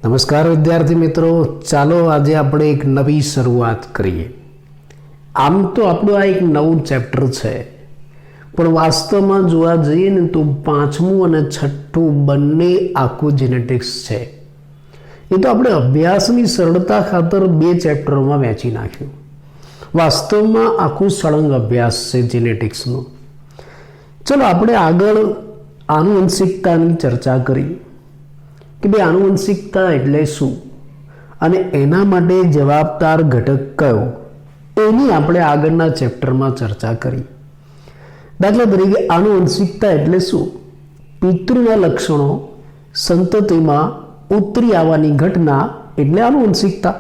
નમસ્કાર વિદ્યાર્થી મિત્રો, ચાલો આજે આપણે એક નવી શરૂઆત કરીએ। આમ તો આપણું આ એક નવું ચેપ્ટર છે, પણ વાસ્તવમાં જોવા જઈએ ને તો પાંચમું અને છઠ્ઠું બંને આખું જેનેટિક્સ છે। એ તો આપણે અભ્યાસની સરળતા ખાતર બે ચેપ્ટરોમાં વહેંચી નાખ્યું। વાસ્તવમાં આખું સળંગ અભ્યાસ છે જેનેટિક્સનો। ચલો આપણે આગળ આનુવંશિકતાની ચર્ચા કરી કે ભાઈ આનુવંશિકતા એટલે શું અને એના માટે જવાબદાર ઘટક કયો, એની આપણે આગળના ચેપ્ટરમાં ચર્ચા કરી। દાખલા તરીકે આનુવંશિકતા એટલે શું? પિતૃના લક્ષણો સંતતિમાં ઉતરી આવવાની ઘટના એટલે આનુવંશિકતા।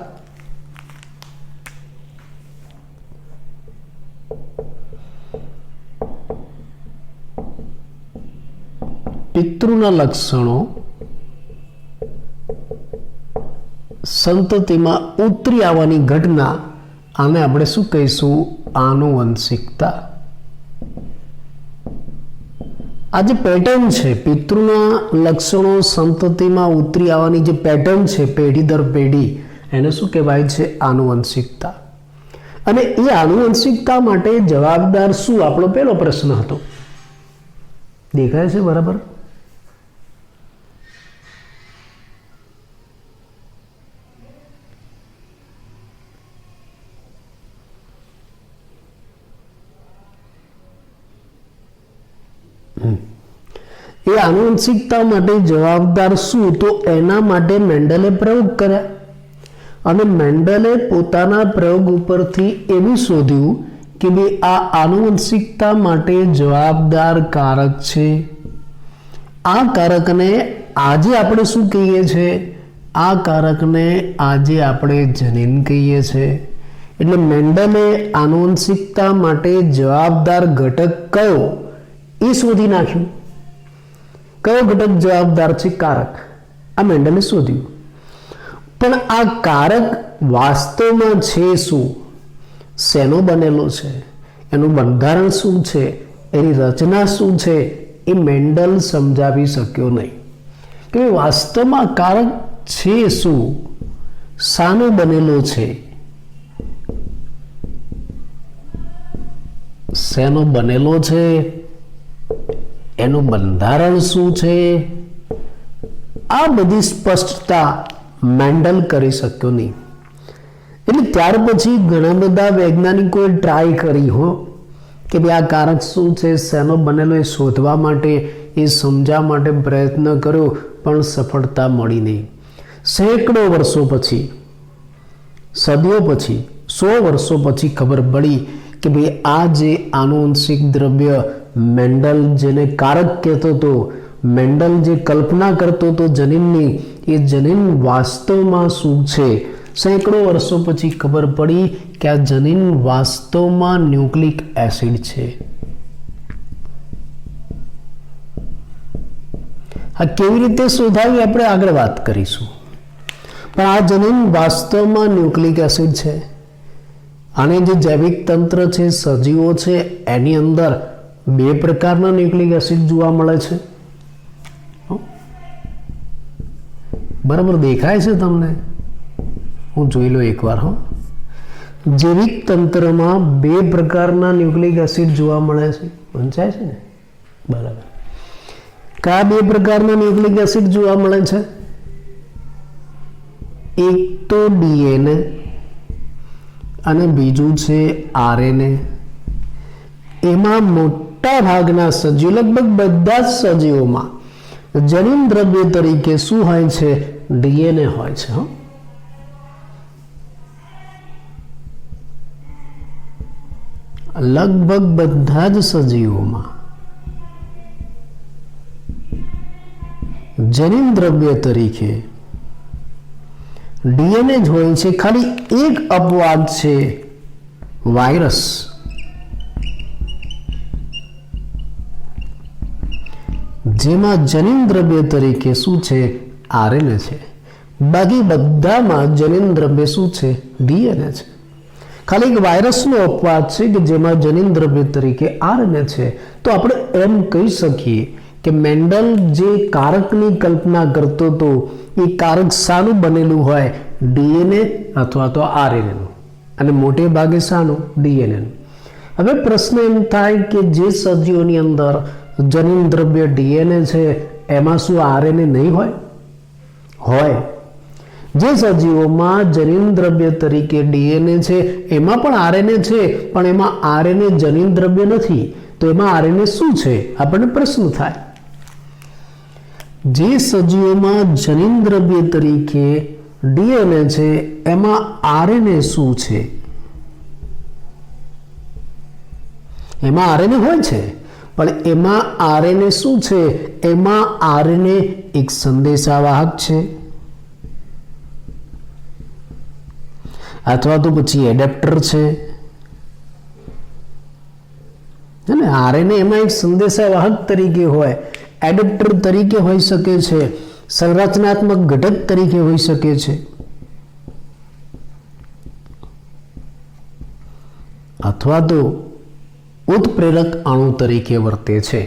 પિતૃના લક્ષણો સંતતિમાં ઉતરી આવવાની ઘટના, આને આપણે શું કહીશું? આનુવંશિકતા। આ જે પેટર્ન છે, પિતૃના લક્ષણો સંતતિમાં ઉતરી આવવાની જે પેટર્ન છે પેઢી દર પેઢી, એને શું કહેવાય છે? આનુવંશિકતા। અને એ આનુવંશિકતા માટે જવાબદાર શું? આપણો પહેલો પ્રશ્ન હતો। દેખાય છે બરાબર? એ આનુવંશિકતા માટે જવાબદાર શું? તો એના માટે મેન્ડલે પ્રયોગ કર્યા અને મેન્ડલે પોતાના પ્રયોગ ઉપરથી એવું શોધ્યું કે બે આ આનુવંશિકતા માટે જવાબદાર કારક છે। આ કારકને આજે આપણે શું કહીએ છીએ? આ કારકને આજે આપણે જનીન કહીએ છીએ। એટલે મેન્ડલે આનુવંશિકતા માટે જવાબદાર ઘટક કયો એ શોધી નાખ્યું। કયો ઘટક જવાબદાર છે? કારક। આ મેન્ડલે શોધ્યું, પણ આ કારક વાસ્તવમાં છે શું? શેનો બનેલો છે? એનું બંધારણ શું છે? એની રચના શું છે? એ મેન્ડલ સમજાવી શક્યો નહીં કે વાસ્તવમાં કારક છે શું, શાનો બનેલો છે, શેનો બનેલો છે, એનું બંધારણ શું છે, આ બધી સ્પષ્ટતા મેન્ડલ કરી શક્યો નહીં। એટલે ત્યાર પછી ઘણા બધા વૈજ્ઞાનિકોએ ટ્રાય કરી કે ભાઈ આ કારક શું છે, શેનો બનેલો, એ શોધવા માટે, એ સમજવા માટે પ્રયત્ન કર્યો, પણ સફળતા મળી નહીં। સેંકડો વર્ષો પછી, સદીઓ પછી, 100 વર્ષો પછી ખબર પડી કે ભાઈ આ જે આનુવંશિક દ્રવ્ય મેન્ડલ જેને કારક કહેતો હતો, મેન્ડલ જે કલ્પના કરતો હતો જનીનની, એ જનીન વાસ્તવમાં શું છે? સેંકડો વર્ષો પછી ખબર પડી કે આ જનીન વાસ્તવમાં ન્યુક્લિક એસિડ છે। આ કેવી રીતે શોધાવી આપણે આગળ વાત કરીશું, પણ આ જનીન વાસ્તવમાં ન્યુક્લિક એસિડ છે। અને જે જૈવિક તંત્ર છે, સજીવો છે, એની અંદર બે પ્રકારના ન્યુક્લિક એસિડ જોવા મળે છે। બરાબર દેખાય છે તમને? હું જોઈ લો એકવાર। જૈવિક તંત્રમાં બે પ્રકારના ન્યુક્લિક એસિડ જોવા મળે છે, સમજાય છે ને? બરાબર। કયા બે પ્રકારના ન્યુક્લિક એસિડ જોવા મળે છે? એક તો ડીએનએ અને બીજું છે આરએનએ। એમાં મોટા ભાગના સજીવો, લગભગ બધા જ સજીવોમાં જનીન દ્રવ્ય તરીકે શું હોય છે? ડીએનએ હોય છે। લગભગ બધા જ સજીવોમાં જનીન દ્રવ્ય તરીકે ડીએનએ જ હોય છે। ખાલી એક અપવાદ છે, વાયરસ। જેમાં જનીન દ્રવ્ય તરીકે શું છે? આરએનએ છે। બાકી બધામાં જનીન દ્રવ્ય શું છે? ડીએનએ છે। ખાલી એક વાયરસનો અપવાદ છે કે જેમાં જનીન દ્રવ્ય તરીકે આરએનએ છે। તો આપણે એમ કહી શકીએ કે મેન્ડલ જે કારકની કલ્પના કરતો હતો એ કારક શાનું બનેલું હોય? ડીએનએ અથવા તો આરએનએ નું, અને મોટે ભાગે શાનું? ડીએનએ નું. હવે પ્રશ્ન એમ થાય કે જે સજીવોની અંદર જનીન દ્રવ્ય ડીએનએ છે એમાં શું આરએનએ નહીં હોય? હોય. જે સજીવોમાં જનીન દ્રવ્ય તરીકે ડીએનએ છે એમાં પણ આરએનએ છે, પણ એમાં આરએનએ જનીન દ્રવ્ય નથી. તો એમાં આરએનએ શું છે? આપણને પ્રશ્ન થાય. જે સજીવોમાં જનીન દ્રવ્ય તરીકે ડીએનએ છે એમાં આરએનએ શું છે? એમાં આરએનએ હોય છે, પણ એમાં આરએનએ શું છે? એમાં આરએનએ એક સંદેશાવાહક છે, અથવા તો પછી એડેપ્ટર છે. આરએનએ એમાં એક સંદેશાવાહક તરીકે હોય, એડેપ્ટર તરીકે હોઈ શકે છે, સંરચનાત્મક ઘટક તરીકે હોઈ શકે છે, અથવા તો ઉત્પ્રેરક અણુ તરીકે વર્તે છે.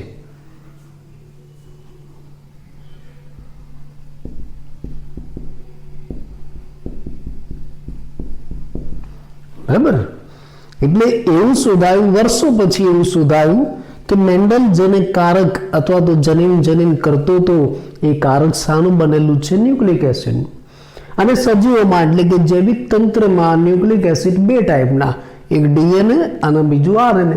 બરાબર. એટલે એવું શોધાયું, વર્ષો પછી એવું શોધાયું કે મેન્ડલ જેને કારક અથવા તો જનીન કરતો હતો એ કારક શાનું બનેલું છે? Nucleic acid. અને સજીવોમાં એટલે કે જૈવિક તંત્રમાં ન્યુક્લિક એસિડ બે ટાઈપના, એક ડીએનએ અને બીજું આરએનએ.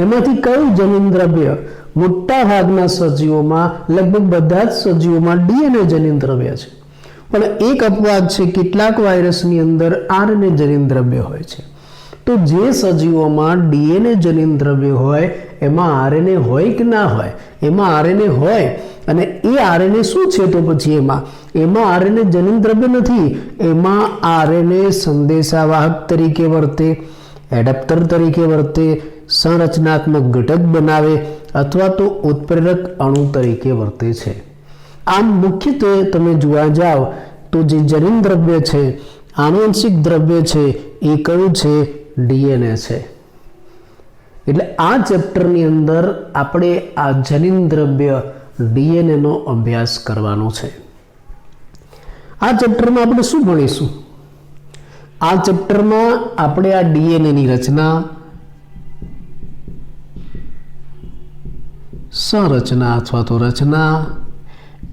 એમાંથી કયું જનીન દ્રવ્ય? મોટા ભાગના સજીવોમાં, લગભગ બધા જ સજીવોમાં ડીએનએ જનીન દ્રવ્ય છે. પણ એક અપવાદ છે, કેટલાક વાયરસની અંદર આરએનએ જનીન દ્રવ્ય હોય છે. તો જે સજીવોમાં ડીએનએ જનીન દ્રવ્ય હોય એમાં આરએનએ હોય કે ના હોય? એમાં આરએનએ હોય. અને એ આરએનએ શું છે? તો પછી એમાં આરએનએ જનીન દ્રવ્ય નથી. એમાં આરએનએ સંદેશાવાહક તરીકે વર્તે, એડેપ્ટર તરીકે વર્તે, સંરચનાત્મક ઘટક બનાવે, અથવા તો ઉત્પ્રેરક અણુ તરીકે વર્તે છે. આમ મુખ્યત્વે તમે જોવા જાઓ તો જે જનીન દ્રવ્ય છે, આનુવંશિક દ્રવ્ય છે, એ કયું છે? ડીએનએ છે. એટલે આ ચેપ્ટરની અંદર આપણે આ જનીન દ્રવ્ય ડીએનએ નો અભ્યાસ કરવાનો છે. આ ચેપ્ટરમાં આપણે શું ભણીશું? આ ચેપ્ટરમાં આપણે આ ડીએનએ ની રચના, સંરચના અથવા તો રચના,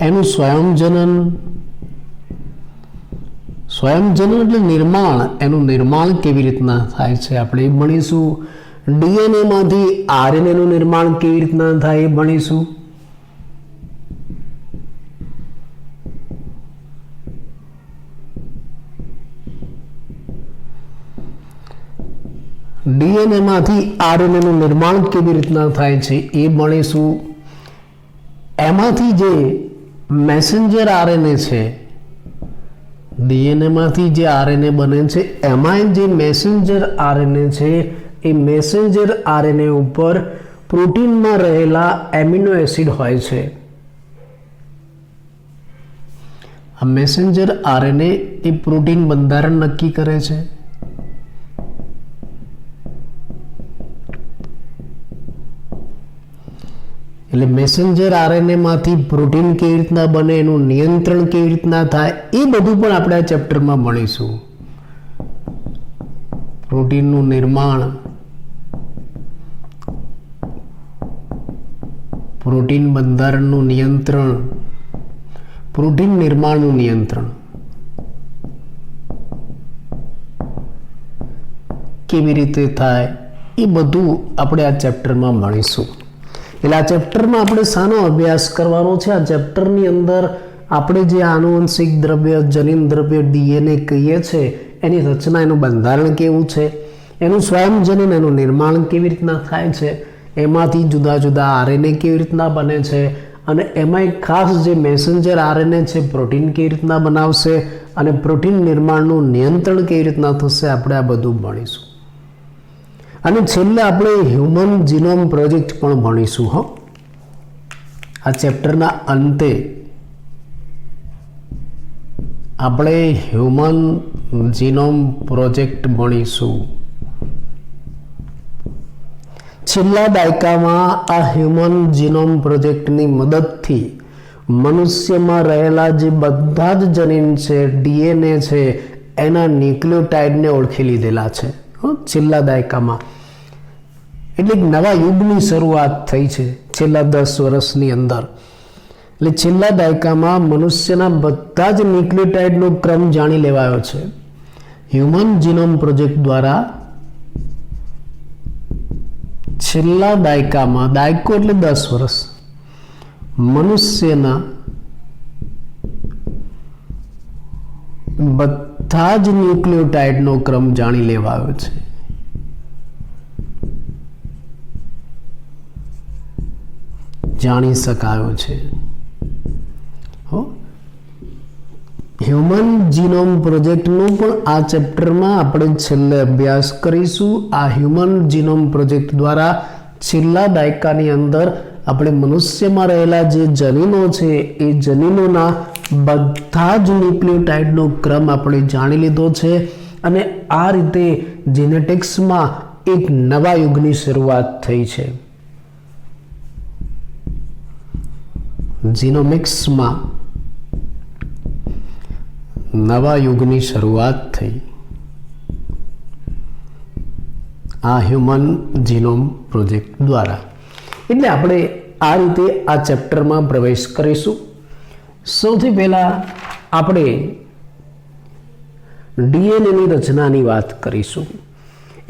એનું સ્વયંજનન એટલે નિર્માણ, એનું નિર્માણ કેવી રીતના થાય છે આપણે એ ભણીશું. ડીએનએ માંથી આરએનએ નું નિર્માણ કેવી રીતના થાય એ ભણીશું. ડીએનએ માંથી આરએનએ નું નિર્માણ કેવી રીતના થાય છે એ ભણીશું. એમાંથી જે મેસેન્જર આરએનએ છે, ડીએનએ માંથી જે આરએનએ બને છે એમાં જે મેસેન્જર આરએનએ છે એ મેસેન્જર આરએનએ ઉપર પ્રોટીનમાં રહેલા એમિનો એસિડ હોય છે. આ મેસેન્જર આરએનએ એ પ્રોટીન બંધારણ નક્કી કરે છે. એટલે મેસેન્જર આરએનએ માંથી પ્રોટીન કેવી રીતના બને, એનું નિયંત્રણ કેવી રીતના થાય, એ બધું પણ આપણે આ ચેપ્ટરમાં ભણીશું. પ્રોટીનનું નિર્માણ, પ્રોટીન બંધારણનું નિયંત્રણ, પ્રોટીન નિર્માણનું નિયંત્રણ કેવી રીતે થાય એ બધું આપણે આ ચેપ્ટરમાં ભણીશું. એટલે આ ચેપ્ટરમાં આપણે શાનો અભ્યાસ કરવાનો છે? આ ચેપ્ટરની અંદર આપણે જે આનુવંશિક દ્રવ્ય, જનીન દ્રવ્ય ડીએનએ કહીએ છીએ એની રચના, એનું બંધારણ કેવું છે, એનું સ્વયંજનન, એનું નિર્માણ કેવી રીતના થાય છે, એમાંથી જુદા જુદા આરએનએ કેવી રીતના બને છે, અને એમાં એક ખાસ જે મેસેન્જર આરએનએ છે પ્રોટીન કેવી રીતના બનાવશે, અને પ્રોટીન નિર્માણનું નિયંત્રણ કેવી રીતના થશે, આપણે આ બધું ભણીશું. અને છેલ્લે આપણે હ્યુમન જીનોમ પ્રોજેક્ટ પણ ભણીશું. આ ચેપ્ટરના અંતે આપણે હ્યુમન જીનોમ પ્રોજેક્ટ ભણીશું. છેલ્લા દાયકામાં આ હ્યુમન જીનોમ પ્રોજેક્ટની મદદથી મનુષ્યમાં રહેલા જે બધા જ જનીન છે, ડીએનએ છે, એના ન્યુક્લિયોટાઇડને ઓળખી લીધેલા છે છેલ્લા દાયકામાં. એટલે એક નવા યુગની શરૂઆત થઈ છે છેલ્લા 10 વર્ષની અંદર. એટલે છેલ્લા દાયકામાં મનુષ્યના બધા જ ન્યુક્લિયોટાઇડનો ક્રમ જાણી લેવાયો છે. હ્યુમન જીનોમ પ્રોજેક્ટ દ્વારા છેલ્લા દાયકામાં, દાયકો એટલે 10 વર્ષ, મનુષ્યના બધા જ ન્યુક્લિયોટાઇડનો ક્રમ જાણી લેવાયો છે. જાણી શકાયો છે. હ્યુમન જીનોમ પ્રોજેક્ટનો પણ આ ચેપ્ટરમાં આપણે છેલ્લે અભ્યાસ કરીશું. આ હ્યુમન જીનોમ પ્રોજેક્ટ દ્વારા છેલ્લા દાયકાની અંદર આપણે મનુષ્યમાં રહેલા જે જનીનો છે એ જનીનોના બધા જ ન્યુક્લિયોટાઇડનો ક્રમ આપણે જાણી લીધો છે. અને આ રીતે જીનેટિક્સમાં એક નવા યુગની શરૂઆત થઈ છે. જીનોમિક્સમાં નવા યુગની શરૂઆત થઈ આ હ્યુમન જીનોમ પ્રોજેક્ટ દ્વારા. એટલે આપણે આ રીતે આ ચેપ્ટરમાં પ્રવેશ કરીશું. સૌથી પહેલા આપણે ડીએનએની રચનાની વાત કરીશું.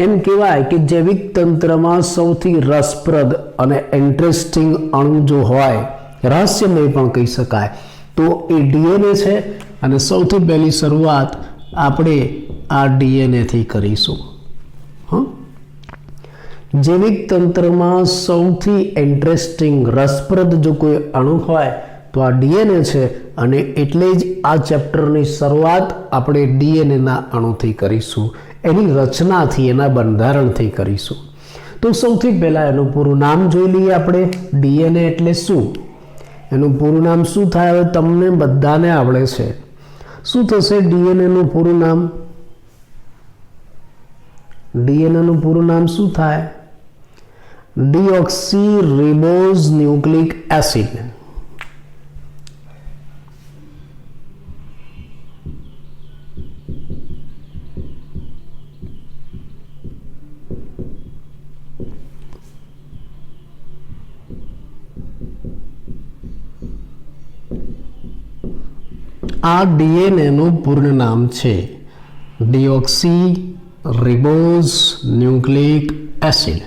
એમ કહેવાય કે જૈવિક તંત્રમાં સૌથી રસપ્રદ અને ઇન્ટરેસ્ટિંગ અણુ જો હોય, રહસ્યમય પણ કહી શકાય, તો એ ડીએનએ છે. અને સૌથી પહેલી શરૂઆત આપણે આ ડીએનએથી કરીશું. જૈવિક તંત્રમાં સૌથી ઇન્ટરેસ્ટિંગ, રસપ્રદ જો કોઈ અણુ હોય તો આ ડીએનએ છે. અને એટલે જ આ ચેપ્ટરની શરૂઆત આપણે ડીએનએના અણુથી કરીશું, એની રચનાથી, એના બંધારણથી કરીશું. તો સૌથી પહેલા એનું પૂરું નામ જોઈ લઈએ આપણે. ડીએનએ એટલે શું? એનું પૂરું નામ શું થાય? હવે તમને બધાને આવડે છે. શું થશે ડીએનએ નું પૂરું નામ? ડીએનએ નું પૂરું નામ શું થાય? Deoxy ribose nucleic acid. આ ડીએનએ નું પૂર્ણ નામ છે deoxy ribose nucleic acid.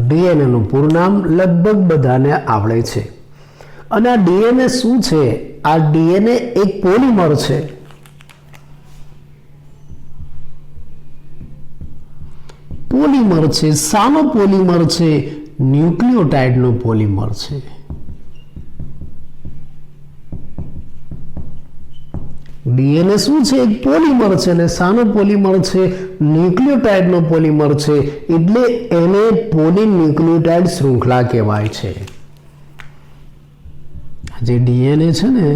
DNA નું પૂરું નામ લગભગ બધાને આવડે છે. અને આ ડીએનએ શું છે? આ ડીએનએ એક પોલિમર છે. પોલિમર છે. શાનો પોલિમર છે? ન્યુક્લિયોટાઇડનો પોલિમર છે. ડીએનએ શું છે? એક પોલિમર છે. અને શાનો પોલિમર છે? ન્યુક્લિયોટાઇડનો પોલિમર છે. એટલે એને પોલીન્યુક્લિયોટાઇડ શૃંખલા કહેવાય છે. જે ડીએનએ છે ને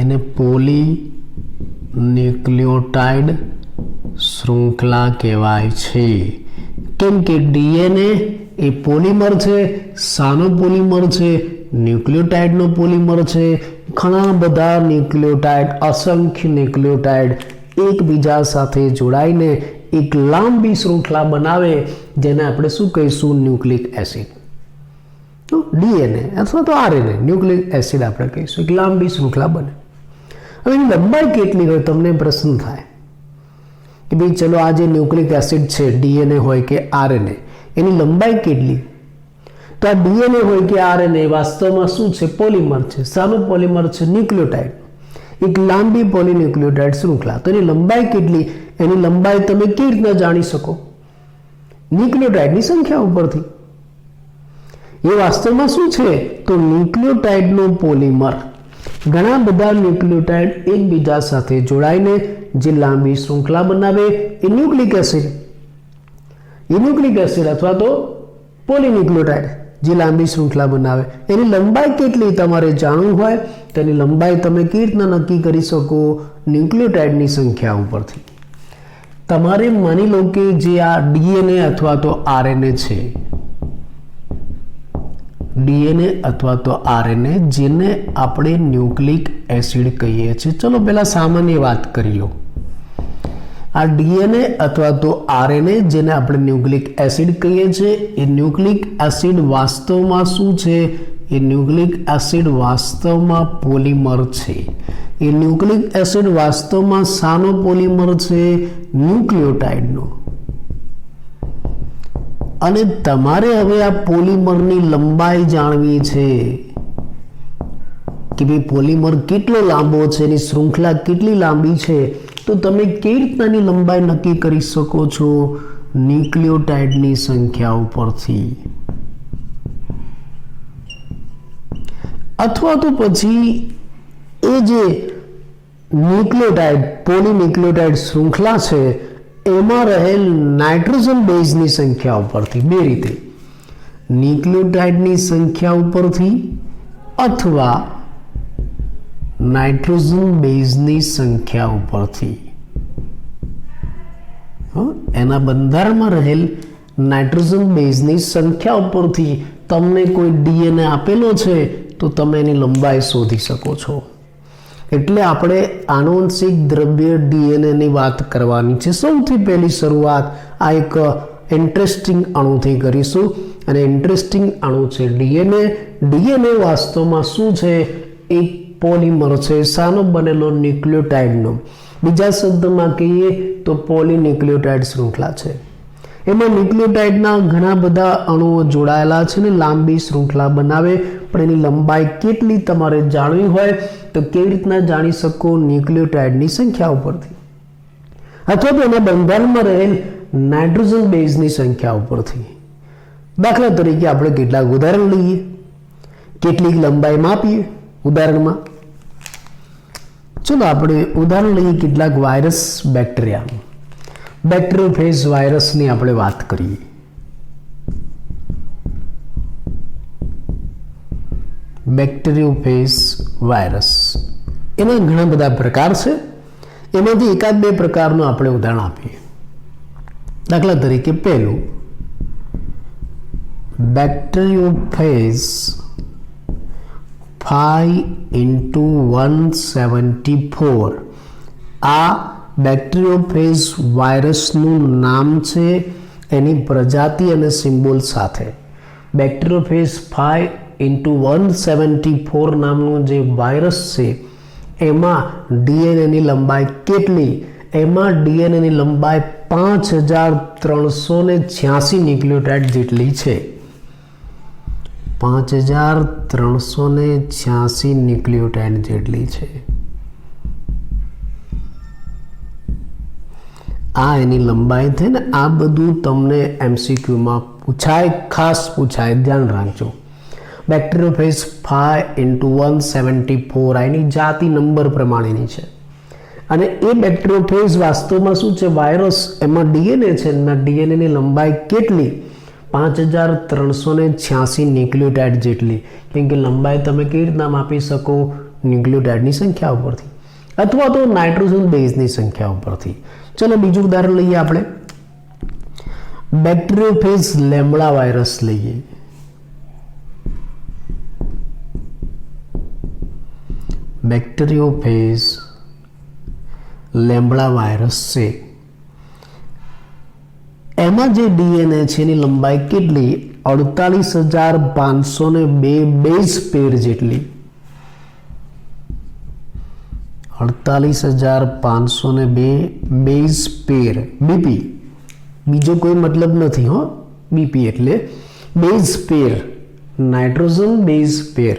એને પોલીન્યુક્લિયોટાઇડ શૃંખલા કહેવાય છે. કેમ કે ડીએનએ એ પોલિમર છે. શાનો પોલિમર છે? ન્યુક્લિયોટાઇડનો પોલિમર છે. ઘણા બધા ન્યુક્લિયોટાઇડ, અસંખ્ય ન્યુક્લિયોટાઇડ એકબીજા સાથે જોડાઈને એક લાંબી શૃંખલા બનાવે, જેને આપણે શું કહીશું? Nucleic acid. તો ડીએનએ અથવા તો આરએનએ, ન્યુક્લિક એસિડ આપણે કહીશું. એક લાંબી શૃંખલા બને. હવે એની લંબાઈ કેટલી હોય? તમને પ્રશ્ન થાય કે ભાઈ ચલો આ જે ન્યુક્લિક એસિડ છે, ડીએનએ હોય કે આરએનએ, એની લંબાઈ કેટલી? તો આ ડીએનએ હોય કે આરએનએ વાસ્તવમાં શું છે? પોલિમર છે. શાનું પોલિમર છે? ન્યુક્લિયોટાઇડ. એક લાંબી પોલીન્યુક્લિયોટાઇડ શૃંખલા. તો એની લંબાઈ કેટલી? એની લંબાઈ તમે કેવી રીતના જાણી શકો? ન્યુક્લિયોટાઇડની સંખ્યા ઉપરથી. એ વાસ્તવમાં શું છે? તો ન્યુક્લિયોટાઇડનો પોલિમર. ઘણા બધા ન્યુક્લિયોટાઇડ એકબીજા સાથે જોડાઈને જે લાંબી શૃંખલા બનાવે એ ન્યુક્લિક એસિડ. એ ન્યુક્લિક એસિડ અથવા તો પોલીન્યુક્લિયોટાઇડ જે લાંબી શૃંખલા બનાવે, એની લંબાઈ કેટલી તમારે જાણવું હોય તો એની લંબાઈ તમે કેવી રીતના નક્કી કરી શકો? ન્યુક્લિયોટાઇડની સંખ્યા ઉપરથી. તમારે માની લો કે જે આ ડીએનએ અથવા તો આરએનએ છે, ડીએનએ અથવા તો આરએનએ, જેને આપણે ન્યુક્લિક એસિડ કહીએ છીએ. ચલો પહેલા સામાન્ય વાત કરી લો. આ ડીએનએ અથવા તો આરએનએ, જેને આપણે ન્યુક્લિક એસિડ કહીએ છીએ, એ ન્યુક્લિક એસિડ વાસ્તવમાં શું છે? એ ન્યુક્લિક એસિડ વાસ્તવમાં પોલિમર છે. એ ન્યુક્લિક એસિડ વાસ્તવમાં શાનો પોલિમર છે? ન્યુક્લિયોટાઇડનો. અને તમારે હવે આ પોલિમરની લંબાઈ જાણવી છે કે ભાઈ પોલિમર કેટલો લાંબો છે, એની શૃંખલા કેટલી લાંબી છે. તો તમે કેવી રીતનાની લંબાઈ નક્કી કરી શકો છો? ન્યુક્લિયોટાઇડની સંખ્યા ઉપરથી. અથવા તો પછી એ જે ન્યુક્લિયોટાઇડ પોલીન્યુક્લિયોટાઇડ શૃંખલા છે એમાં રહેલ નાઇટ્રોજન બેઝની સંખ્યા ઉપરથી. બે રીતે, ન્યુક્લિયોટાઇડની સંખ્યા ઉપરથી અથવા નાઇટ્રોજન બેઝની સંખ્યા ઉપરથી. એના બંધારણમાં રહેલ નાઇટ્રોજન બેઝની સંખ્યા ઉપરથી તમને કોઈ ડીએનએ આપેલો છે તો તમે એની લંબાઈ શોધી શકો છો. એટલે આપણે આનુવંશિક દ્રવ્ય ડીએનએની વાત કરવાની છે. સૌથી પહેલી શરૂઆત આ એક ઇન્ટરેસ્ટિંગ અણુથી કરીશું, અને ઇન્ટરેસ્ટિંગ અણુ છે ડીએનએ. ડીએનએ વાસ્તવમાં શું છે? એક પોલિમર છે. શાનો બનેલો? ન્યુક્લિયોટાઇડનો. બીજા શબ્દમાં કહીએ તો પોલીન્યુક્લિયોટાઇડ શૃંખલા છે. એમાં ન્યુક્લિયોટાઇડના ઘણા બધા અણુઓ જોડાયેલા છે ને લાંબી શૃંખલા બનાવે. પણ એની લંબાઈ કેટલી તમારે જાણવી હોય તો કેવી રીતના જાણી શકો? ન્યુક્લિયોટાઇડની સંખ્યા ઉપરથી, અથવા તો એના બંધારણમાં રહેલ નાઇટ્રોજન બેઝની સંખ્યા ઉપરથી. દાખલા તરીકે આપણે કેટલાક ઉદાહરણ લઈએ, કેટલીક લંબાઈ માપીએ ઉદાહરણમાં. ચલો આપણે ઉદાહરણ લઈએ કેટલાક વાયરસ બેક્ટેરિયાનું. બેક્ટેરિયોફેજ વાયરસની આપણે વાત કરીએ. બેક્ટેરિયોફેજ વાયરસ, એના ઘણા બધા પ્રકાર છે. એમાંથી એકાદ બે પ્રકારનું આપણે ઉદાહરણ આપીએ. દાખલા તરીકે પહેલું, બેક્ટેરિયોફેજ 5x174. આ બેક્ટેરિયોફેજ વાયરસનું નામ છે એની પ્રજાતિ અને સિમ્બોલ સાથે. બેક્ટેરિયોફેજ 5x174 નામનું જે વાયરસ છે એમાં ડીએનએની લંબાઈ કેટલી? એમાં ડીએનએની લંબાઈ 5386 ન્યુક્લિયોટાઇડ જેટલી છે. 5386 ન્યુક્લિયોટાઇડ જેટલી છે. આ એની લંબાઈ થઈ ને. આ બધું તમને MCQમાં પૂછાય, ખાસ પૂછાય, ધ્યાન રાખજો. બેક્ટેરિયોફેજ 5x174 આ એની જાતિ નંબર પ્રમાણેની છે. અને એ બેક્ટેરિયોફેજ વાસ્તવમાં શું છે? વાયરસ. એમાં ડીએનએ છે. એના ડીએનએની લંબાઈ કેટલી? 5386 ન્યુક્લિયોટાઇડ જેટલી. કેમ કે લંબાઈ તમે કેવી રીતના માપી શકો? ન્યુક્લિયોટાઇડની સંખ્યા ઉપરથી, અથવા તો નાઇટ્રોજન બેઝની સંખ્યા ઉપરથી. ચલો બીજું ઉદાહરણ લઈએ આપણે. બેક્ટેરિયોફેજ લેમ્બડા વાયરસ લઈએ. બેક્ટેરિયોફેજ લેમ્બડા વાયરસ છે. એમાં જે ડીએનએ છે એની લંબાઈ કેટલી? 48502 બેઝ પેર જેટલી. 48502 બેઝ પેર. બીપી, બીજો કોઈ મતલબ નથી હો. બીપી એટલે base pair, nitrogen base pair,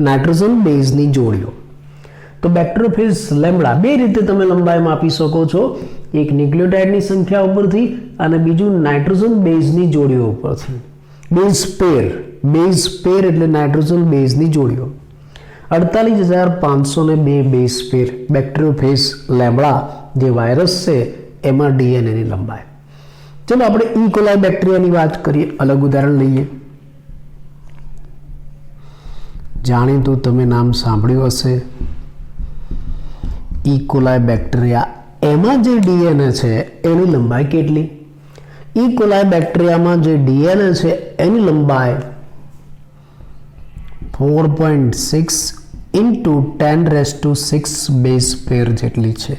nitrogen બેઝની જોડીઓ. તો બેક્ટેરિયોફેજ લેમ્બડા બે રીતે તમે લંબાઈ માપી શકો છો. એક ન્યુક્લિયોટાઇડની સંખ્યા ઉપરથી અને બીજું નાઇટ્રોજન બેઝની જોડીઓ ઉપરથી. બેઝ પેર, બેઝ પેર એટલે નાઇટ્રોજન બેઝની જોડીઓ. 48502 બેઝ પેર બેક્ટેરિયોફેજ લેમ્બડા જે વાયરસ છે એમાં ડીએનએની લંબાઈ. ચલો આપણે ઈ કોલાઈ બેક્ટેરિયાની વાત કરીએ. અલગ ઉદાહરણ લઈએ. જાણીતું તમે નામ સાંભળ્યું હશે, ઈ કોલાઈ બેક્ટેરિયા. એમાં જે ડીએનએ છે એની લંબાઈ કેટલી? ઈ કોલાઈ બેક્ટેરિયામાં જે ડીએનએ છે એની લંબાઈ 4.6 ઇન્ટુ 10⁶ બેઝ પેર જેટલી છે.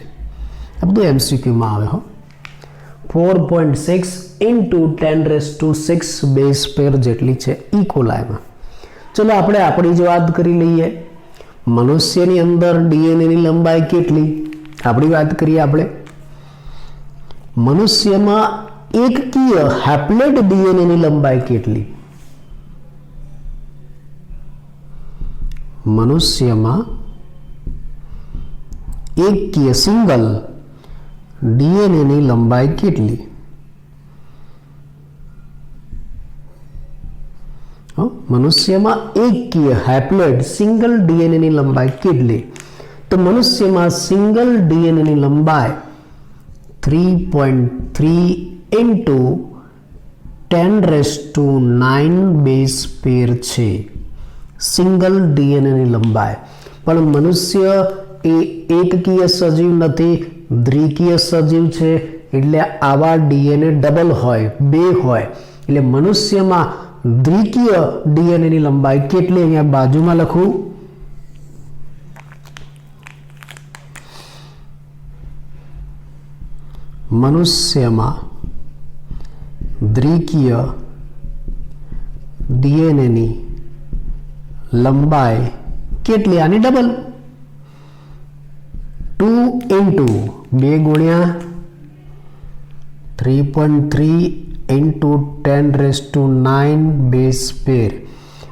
આ બધું એમસીક્યુમાં આવે હો. 4.6 ઇન્ટુ 10⁶ બેઝ પેર જેટલી છે ઇકોલાઈમાં. ચલો આપણે આપણી જ વાત કરી લઈએ. મનુષ્યની અંદર ડીએનએની લંબાઈ કેટલી? આપણી વાત કરીએ આપણે. મનુષ્યમાં એકકીય હેપ્લોઇડ ડીએનએની લંબાઈ કેટલી? મનુષ્યમાં એકકીય સિંગલ ડીએનએની લંબાઈ કેટલી? મનુષ્યમાં એકકીય હેપ્લોઇડ સિંગલ ડીએનએની લંબાઈ કેટલી? તો મનુષ્યમાં સિંગલ ડીએનએની લંબાઈ 3.3 ઇન્ટુ 10⁹ બેઝ પેર છે. સિંગલ ડીએનએની લંબાઈ. પણ મનુષ્ય એ એકકીય સજીવ નથી, દ્વિકીય સજીવ છે. એટલે આવા ડીએનએ ડબલ હોય, બે હોય. એટલે મનુષ્યમાં દ્વિકીય ડીએનએની લંબાઈ કેટલી? અહીંયા બાજુમાં લખું. મનુષ્યમાં દ્વિકીય ડીએનએની લંબાઈ કેટલી? આની ડબલ. 2 ઇન્ટુ 2 ગુણ્યા 3.3 ઇન્ટુ 10⁹ બેઝ પેર.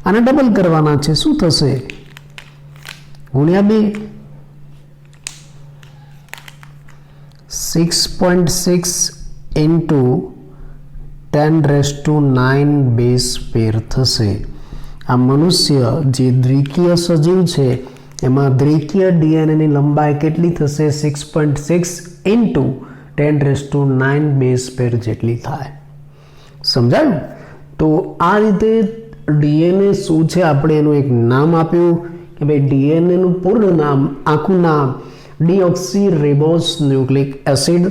આને ડબલ કરવાના છે. શું થશે? ગુણ્યા 2. 6.6 ઇન્ટુ 10⁹ બેઝ પેર થશે. આ મનુષ્ય જે દ્વિકીય સજીવ છે એમાં દ્વિકીય ડીએનએની લંબાઈ કેટલી થશે? 6.6 ઇન્ટુ 10⁹ બેઝ પેર જેટલી થાય. સમજાયું? તો આ રીતે ડીએનએ શું છે આપણે એનું એક નામ આપ્યું કે ભાઈ ડીએનએનું પૂર્ણ નામ, આખું નામ ડીઓક્સી રિબોસ ન્યુક્લિક એસિડ.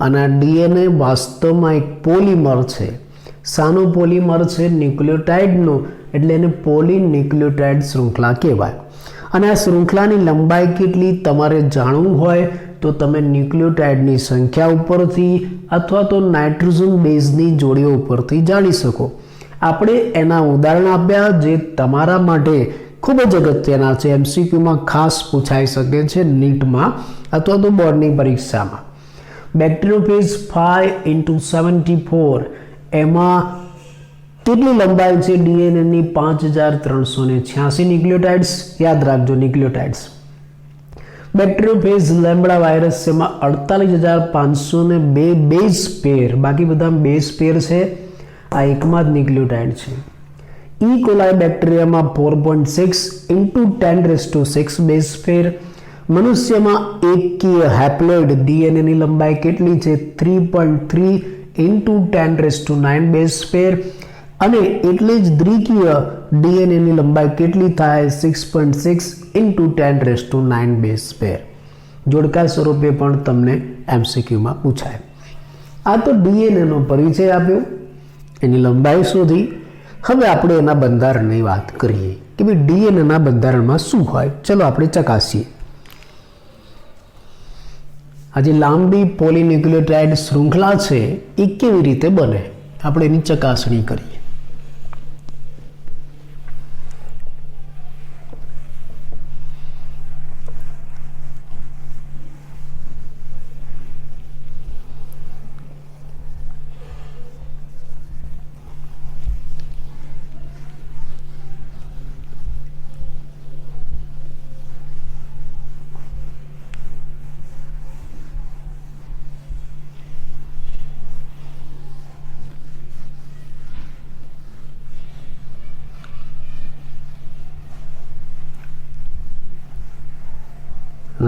અને આ ડીએનએ વાસ્તવમાં એક પોલિમર છે. શાનું પોલિમર છે? ન્યુક્લિયોટાઇડનું. એટલે એને પોલીન્યુક્લિયોટાઇડ શૃંખલા કહેવાય. અને આ શૃંખલાની લંબાઈ કેટલી તમારે જાણવું હોય તો તમે ન્યુક્લિયોટાઇડની સંખ્યા ઉપરથી અથવા તો નાઇટ્રોજન બેઝની જોડીઓ ઉપરથી જાણી શકો. આપણે એના ઉદાહરણ આપ્યા જે તમારા માટે ખૂબ જ અગત્યના છે. એમસીક્યુમાં ખાસ પૂછાઈ શકે છે નીટમાં અથવા તો બોર્ડની પરીક્ષામાં. બેક્ટેરિયોફેજ 5 × 74 એમાં કેટલી લંબાઈ છે ડીએનએની? 5386 ન્યુક્લિયોટાઇડ્સ. યાદ રાખજો ન્યુક્લિયોટાઇડ્સ. બેક્ટેરિયોફેજ લેમ્બડા વાયરસ એમાં 48502 બેઝ પેર. બાકી બધા બેઝ પેર છે. આ એકમાં જ ન્યુક્લિયોટાઇડ છે. ઈ કોલાઈ બેક્ટેરિયામાં 4.6 ઇન્ટુ 10⁶ બેઝ પેર. મનુષ્યમાં એકકીય હેપ્લોઇડ ડીએનએની લંબાઈ કેટલી છે? 3.3 ઇન્ટુ 10⁹ બેઝ પેર. અને એટલે જ દ્વિકીય ડીએનએની લંબાઈ કેટલી થાય? 6.6 ઇન્ટુ 10⁹ બેઝ પેર. જોડકા સ્વરૂપે પણ તમને એમસીક્યુમાં પૂછાય. આ તો ડીએનએનો પરિચય આપ્યો, એની લંબાઈ શોધી. હવે આપણે એના બંધારણની વાત કરીએ કે ભાઈ ડીએનએના બંધારણમાં શું હોય. ચલો આપણે ચકાસીએ. આજે લાંબી પોલીન્યુક્લિયોટાઇડ શૃંખલા છે એ કેવી રીતે બને? આપણે એની ચકાસણી કરીએ.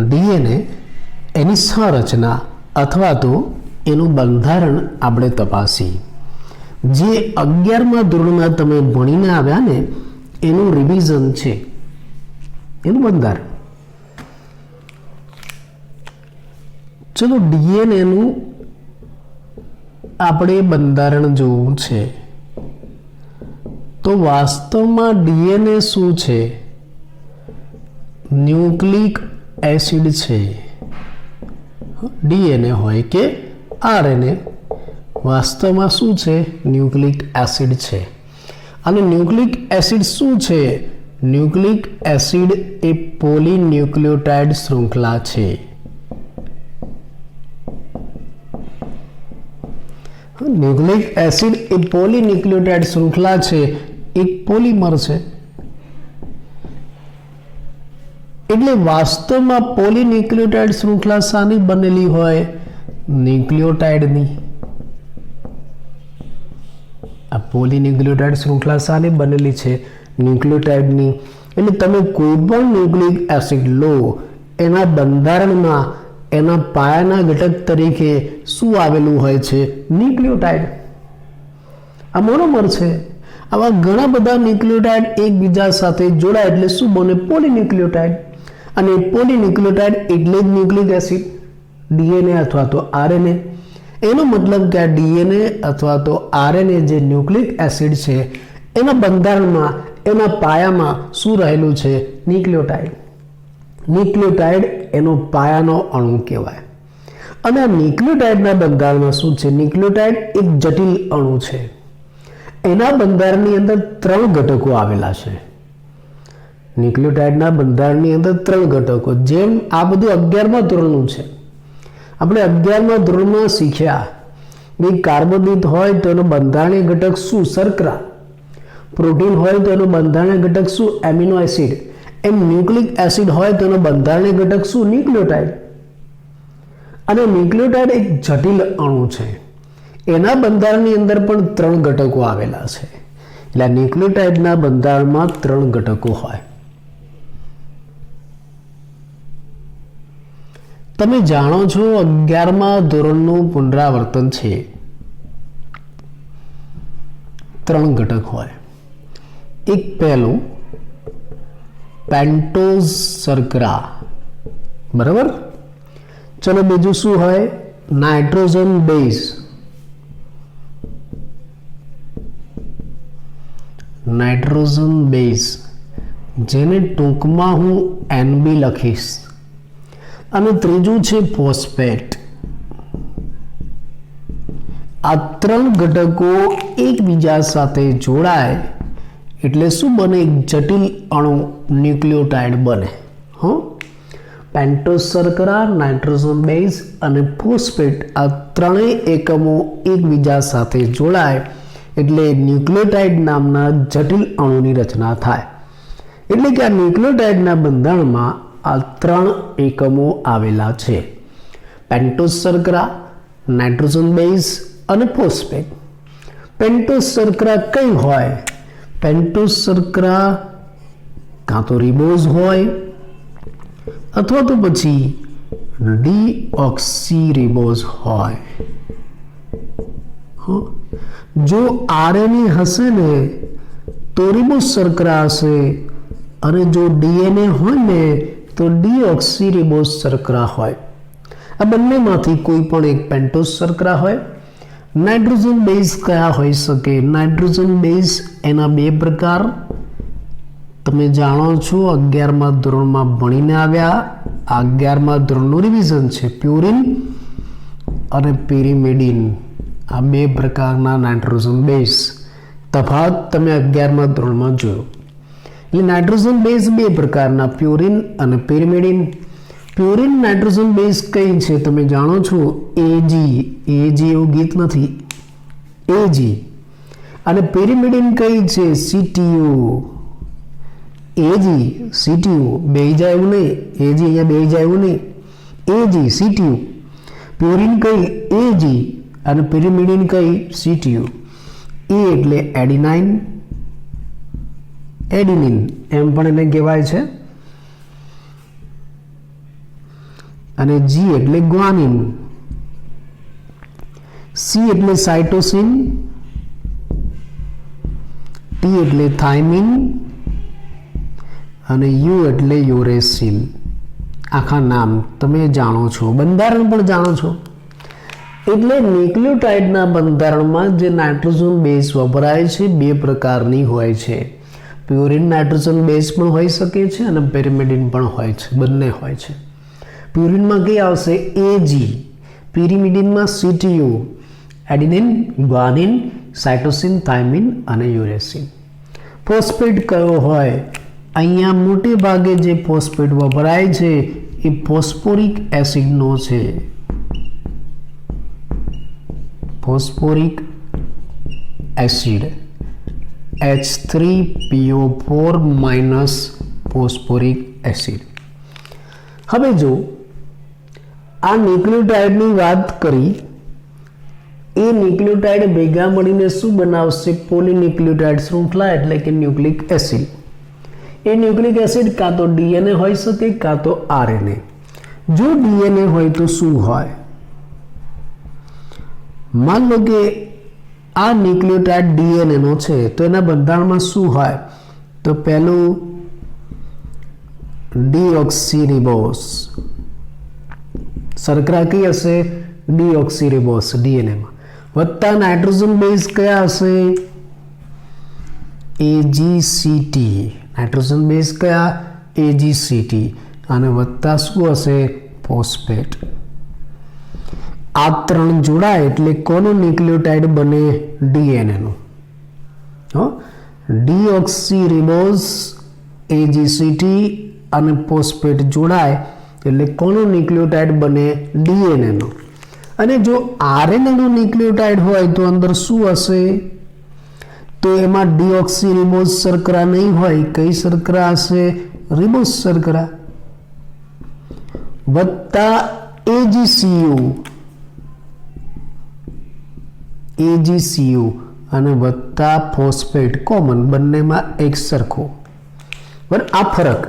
ડીએનએ એની સંરચના અથવા તો એનું બંધારણ આપણે તપાસી. જે 11મા ધોરણમાં તમે ભણીને આવ્યા ને એનું રિવિઝન છે, એનું બંધારણ. ચલો ડીએનએનું આપણે બંધારણ જોવું છે તો વાસ્તવમાં ડીએનએ શું છે? ન્યુક્લિક એસિડ છે. ડીએનએ હોય કે આરએનએ વાસ્તવમાં શું છે? ન્યુક્લિક એસિડ છે. અને ન્યુક્લિક એસિડ શું છે? ન્યુક્લિક એસિડ એ પોલીન્યુક્લિયોટાઇડ શૃંખલા છે. ન્યુક્લિક એસિડ એ પોલીન્યુક્લિયોટાઇડ શૃંખલા છે, એક પોલિમર છે. એટલે વાસ્તવમાં પોલીન્યુક્લિયોટાઇડ શૃંખલા શાની બનેલી હોય? ન્યુક્લિયોટાઇડની. આ પોલીન્યુક્લિયોટાઇડ શૃંખલા શાની બનેલી છે? ન્યુક્લિયોટાઇડની. એટલે તમે કોઈ પણ ન્યુક્લિક એસિડ લો, એના બંધારણમાં એના પાયાના ઘટક તરીકે શું આવેલું હોય છે? ન્યુક્લિયોટાઇડ. આ મોનોમર છે. આવા ઘણા બધા ન્યુક્લિયોટાઇડ એકબીજા સાથે જોડાય એટલે શું બને? પોલીન્યુક્લિયોટાઇડ. અને પોલીન્યુક્લિયોટાઇડ એટલે જ ન્યુક્લિક એસિડ, ડીએનએ અથવા તો આરએનએ. એનો મતલબ કે આ ડીએનએ અથવા તો આરએનએ જે ન્યુક્લિક એસિડ છે એના બંધારણમાં એના પાયામાં શું રહેલું છે? ન્યુક્લિયોટાઇડ. ન્યુક્લિયોટાઇડ એનો પાયાનો અણુ કહેવાય. અને આ ન્યુક્લિયોટાઇડના બંધારણમાં શું છે? ન્યુક્લિયોટાઇડ એક જટિલ અણુ છે. એના બંધારણની અંદર 3 ઘટકો આવેલા છે. ન્યુક્લિયોટાઇડના બંધારણની અંદર 3 ઘટકો. જેમ આ બધું 11મા ધોરણનું છે. આપણે 11મા ધોરણમાં શીખ્યા કે કાર્બોદિત હોય તો એનો બંધારણીય ઘટક શું? શર્કરા. પ્રોટીન હોય તો એનો બંધારણીય ઘટક શું? Amino acid. એમ ન્યુક્લિક એસિડ હોય તો એનો બંધારણીય ઘટક શું? ન્યુક્લિયોટાઇડ. અને ન્યુક્લિયોટાઇડ એક જટિલ અણુ છે. એના બંધારણની અંદર પણ 3 ઘટકો આવેલા છે. એટલે ન્યુક્લિયોટાઇડના બંધારણમાં 3 ઘટકો હોય. તમે જાણો છો 11મા ધોરણનું પુનરાવર્તન છે. 3 ઘટક હોય. એક પહેલું પેન્ટોઝ શર્કરા, બરાબર. ચલો બીજું શું હોય? Nitrogen base. નાઇટ્રોજન બેઝ જેને ટૂંકમાં હું એનબી લખીશ. અને ત્રીજું છે ફોસ્ફેટ. આ 3 ઘટકો એકબીજા સાથે જોડાય એટલે શું બને? એક જટિલ અણુ ન્યુક્લિયોટાઇડ બને. પેન્ટોઝ શર્કરા, નાઇટ્રોજન બેઝ અને ફોસ્ફેટ આ 3 એકમો એકબીજા સાથે જોડાય એટલે ન્યુક્લિયોટાઇડ નામના જટિલ અણુની રચના થાય. એટલે કે આ ન્યુક્લિયોટાઇડના બંધારણમાં આ 3 એકમો આવેલા છે: પેન્ટોઝ શર્કરા, નાઇટ્રોજન બેઝ અને ફોસ્ફેટ. પેન્ટોઝ શર્કરા કઈ હોય? પેન્ટોઝ શર્કરા કાં તો રિબોઝ હોય અથવા તો પછી ડીઓક્સીરિબોઝ હોય. જો આરએનએ હશે ને તો રિબોઝ શર્કરા હશે, અને જો ડીએનએ હોય ને તો ડીઓક્સીરિબોઝ શર્કરા હોય. આ બંનેમાંથી કોઈ પણ એક પેન્ટોઝ શર્કરા હોય. નાઇટ્રોજન બેઝ કયા હોઈ શકે? નાઇટ્રોજન બેઝ એના 2 પ્રકાર તમે જાણો છો, 11મા ધોરણમાં ભણીને આવ્યા. આ 11મા ધોરણનું રિવિઝન છે. પ્યુરિન અને પેરિમિડિન, આ 2 પ્રકારના નાઇટ્રોજન બેઝ. તફાવત તમે 11મા ધોરણમાં જોયો. એટલે નાઇટ્રોજન બેઝ 2 પ્રકારના, પ્યુરિન અને પેરિમિડિન. પ્યુરિન નાઇટ્રોજન બેઝ કઈ છે તમે જાણો છો? એજી. એજી એવું ગીત નથી, એજી. અને પેરિમિડિન કઈ છે? સીટીયુ. એજી સીટીયુ બે જાય એવું નહીં, એજી અહીંયા બે જાય એવું નહીં, એજી સીટીયુ. પ્યુરિન કઈ? એજી. અને પેરિમિડિન કઈ? સીટીયુ. એ એટલે એડિનાઇન, એડિનિન એમ પણ એને કહેવાય છે. અને જી એટલે ગ્વાનિન. સી એટલે સાઇટોસિન. ટી એટલે થાઇમિન. અને યુ એટલે યુરેસિલ. આખા નામ તમે જાણો છો, બંધારણ પણ જાણો છો. એટલે ન્યુક્લિયોટાઇડના બંધારણમાં જે નાઇટ્રોજન બેઝ વપરાય છે બે પ્રકારની હોય છે. પ્યુરિન નાઇટ્રોજન બેઝ પણ હોઈ શકે છે અને પેરિમિડિન પણ હોય છે, બંને હોય છે. પ્યુરિનમાં કઈ આવશે? એજી. પેરિમિડિનમાં CTO, adenine, guanine, cytosine, thiamine અને યુરેસિન. ફોસ્ફેટ કયો હોય? અહીંયા મોટે ભાગે જે ફોસ્ફેટ વપરાય છે એ ફોસ્ફોરિક એસિડનો છે. Phosphoric acid H3PO4- phosphoric acid. હવે જો આ ન્યુક્લિયોટાઇડની વાત કરી, એ ન્યુક્લિયોટાઇડ ભેગા મળીને શું બનાવશે? પોલીન્યુક્લિયોટાઇડ શૃંખલા એટલે કે ન્યુક્લિક એસિડ. એ ન્યુક્લિક એસિડ કાં તો DNA હોઈ શકે કાં તો RNA. જો DNA હોય તો શું હોય? માન લો કે આ ન્યુક્લિયોટાઇડ DNA નો છે તો એના બંધારણમાં શું હોય? તો પહેલું ડીઓક્સીરિબોસ. શર્કરા કઈ હશે? ડીઓક્સીરિબોસ DNA માં. વત્તા નાઇટ્રોજન બેઝ કયા હશે? AgCT. નાઇટ્રોજન બેઝ કયા? AgCT. અને વત્તા શું હશે? ફોસ્ફેટ. આ ત્રણ જોડાય એટલે કોનું ન્યુક્લિયોટાઇડ બને? DNA નું. ડીઓક્સીરિબોસ, AgCT અને ફોસ્ફેટ જોડાય એટલે કોનું ન્યુક્લિયોટાઇડ બને? DNA નું. અને જો RNA નું ન્યુક્લિયોટાઇડ હોય તો અંદર શું હશે? તો એમાં ડીઓક્સીરિબોસ શર્કરા નહીં હોય. કઈ શર્કરા હશે? રિબોસ શર્કરા. વત્તા AgCU અને વત્તા ફોસ્ફેટ કોમન, બંનેમાં એક સરખો. બરાબર. આ ફરક.